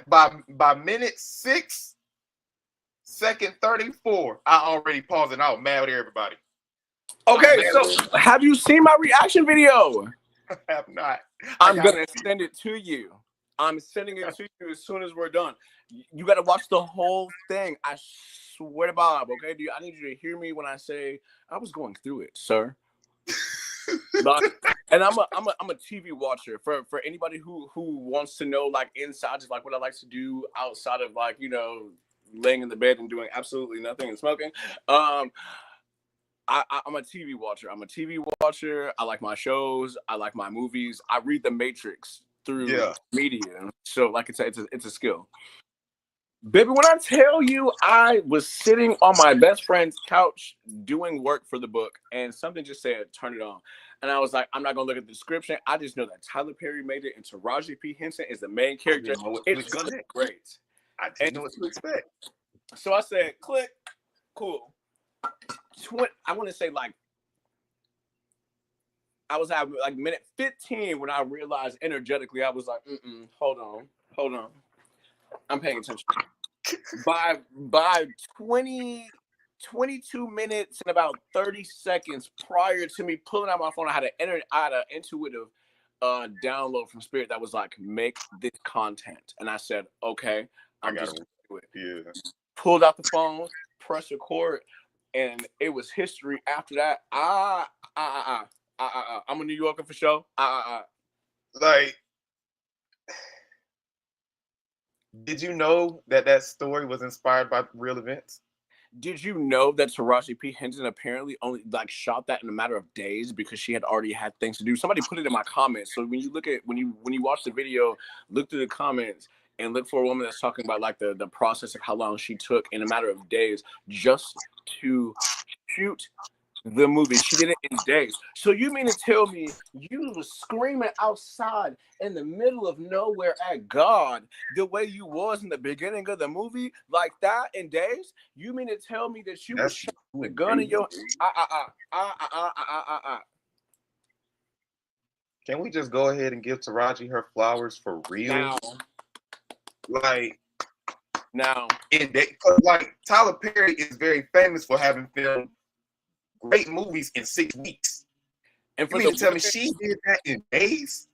By minute 6, second 34, I already paused and I was mad with everybody. Okay, so have you seen my reaction video? I have not. I'm gonna send it to you. I'm sending it to you as soon as we're done. You got to watch the whole thing. I swear to Bob. Okay, dude. I need you to hear me when I say I was going through it, sir. And I'm a TV watcher. For anybody who wants to know like inside, just like what I like to do outside of like laying in the bed and doing absolutely nothing and smoking. I'm a TV watcher. I like my shows. I like my movies. I read The Matrix through media. So like it's a skill. Baby, when I tell you I was sitting on my best friend's couch doing work for the book and something just said, turn it on. And I was like, I'm not going to look at the description. I just know that Tyler Perry made it and Taraji P. Henson is the main character. It's going to be great. I didn't know what to expect. So I said, click, cool. I want to say like, I was at like minute 15 when I realized energetically, I was like, hold on. I'm paying attention. By 22 minutes and about 30 seconds prior to me pulling out my phone, I had an intuitive download from Spirit that was like, make this content. And I said, okay, I'm just gonna do it. Yeah. Pulled out the phone, pressed record, and it was history after that. I'm a New Yorker for sure. Like, did you know that story was inspired by real events? Did you know that Taraji P. Henson apparently only like shot that in a matter of days because she had already had things to do? Somebody put it in my comments. So when you look at when you watch the video, look through the comments and look for a woman that's talking about like the process of how long she took in a matter of days just to shoot the movie. She did it in days. So you mean to tell me you was screaming outside in the middle of nowhere at God the way you was in the beginning of the movie like that in days? You mean to tell me that you was shot with a gun in your Can we just go ahead and give Taraji her flowers for real? Now, like Tyler Perry is very famous for having filmed great movies in 6 weeks. And for you tell me she did that in days?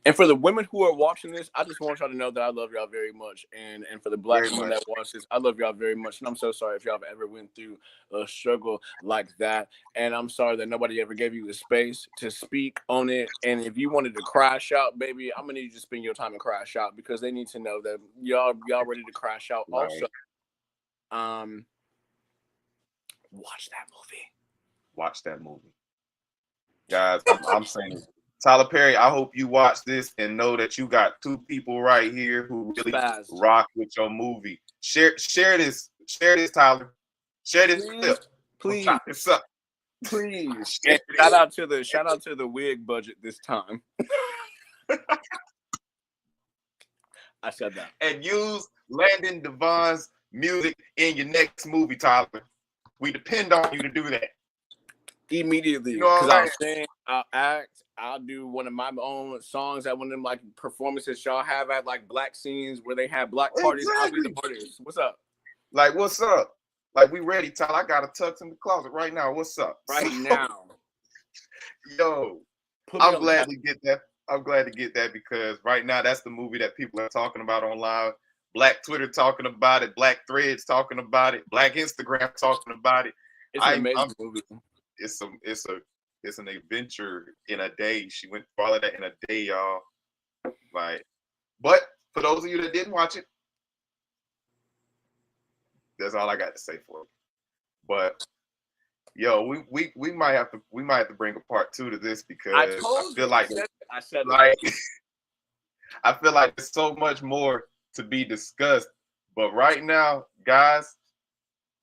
And for the women who are watching this, I just want y'all to know that I love y'all very much. And for the black women that watch this, I love y'all very much. And I'm so sorry if y'all have ever went through a struggle like that. And I'm sorry that nobody ever gave you the space to speak on it. And if you wanted to crash out, baby, I'm gonna need you to spend your time and crash out because they need to know that y'all ready to crash out. Right. Also, watch that movie. Guys, I'm saying Tyler Perry, I hope you watch this and know that you got 2 people right here who really rock with your movie. Share this, Tyler. Share this clip. Please. Please. Shout out to the wig budget this time. I said that. And use Landon DeVon's music in your next movie, Tyler. We depend on you to do that. Immediately. Because I'll sing, I'll act, I'll do one of my own songs at one of them like performances y'all have at like black scenes where they have black parties. Exactly. I'll be the artist. What's up? Like, what's up? Like, we ready, Tyler. I got a tux in the closet right now. What's up? Right now. Yo, I'm glad to get that. I'm glad to get that because right now that's the movie that people are talking about online. Black Twitter talking about it. Black Threads talking about it. Black Instagram talking about it. It's an amazing movie. It's a It's an adventure in a day. She went through all of that in a day, y'all. Like, but for those of you that didn't watch it, that's all I got to say for it. But yo, we might have to bring a part 2 to this because I feel like I said like I feel like there's so much more to be discussed. But right now, guys,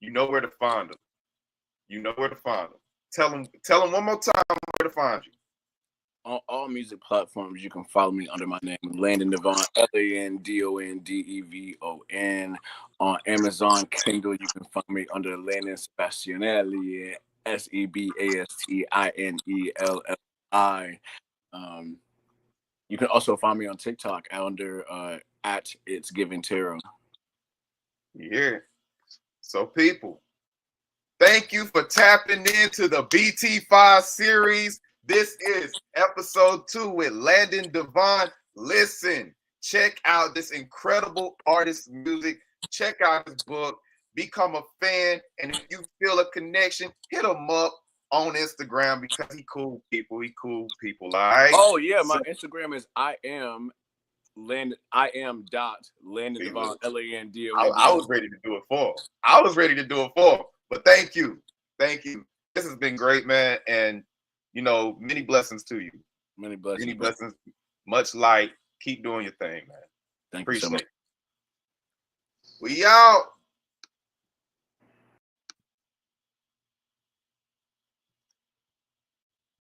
you know where to find them. You know where to find them. Tell them one more time where to find you. On all music platforms, you can follow me under my name, Landon DeVon, LandonDevon. On Amazon Kindle, you can find me under Landon Sebastianelli, Sebastianelli. You can also find me on TikTok under at It's Giving Tarot. Yeah. So people, thank you for tapping into the BT5 series. This is episode 2 with Landon DeVon. Listen, check out this incredible artist's music. Check out his book. Become a fan. And if you feel a connection, hit him up on Instagram because he cool people. He cool people. All right. Oh yeah, my Instagram is I am Landon DeVon, LANDON. I was ready to do it for him. But thank you. This has been great, man. And you know, many blessings to you. Many blessings. Much light. Keep doing your thing, man. Thank Appreciate you so much. it. We out.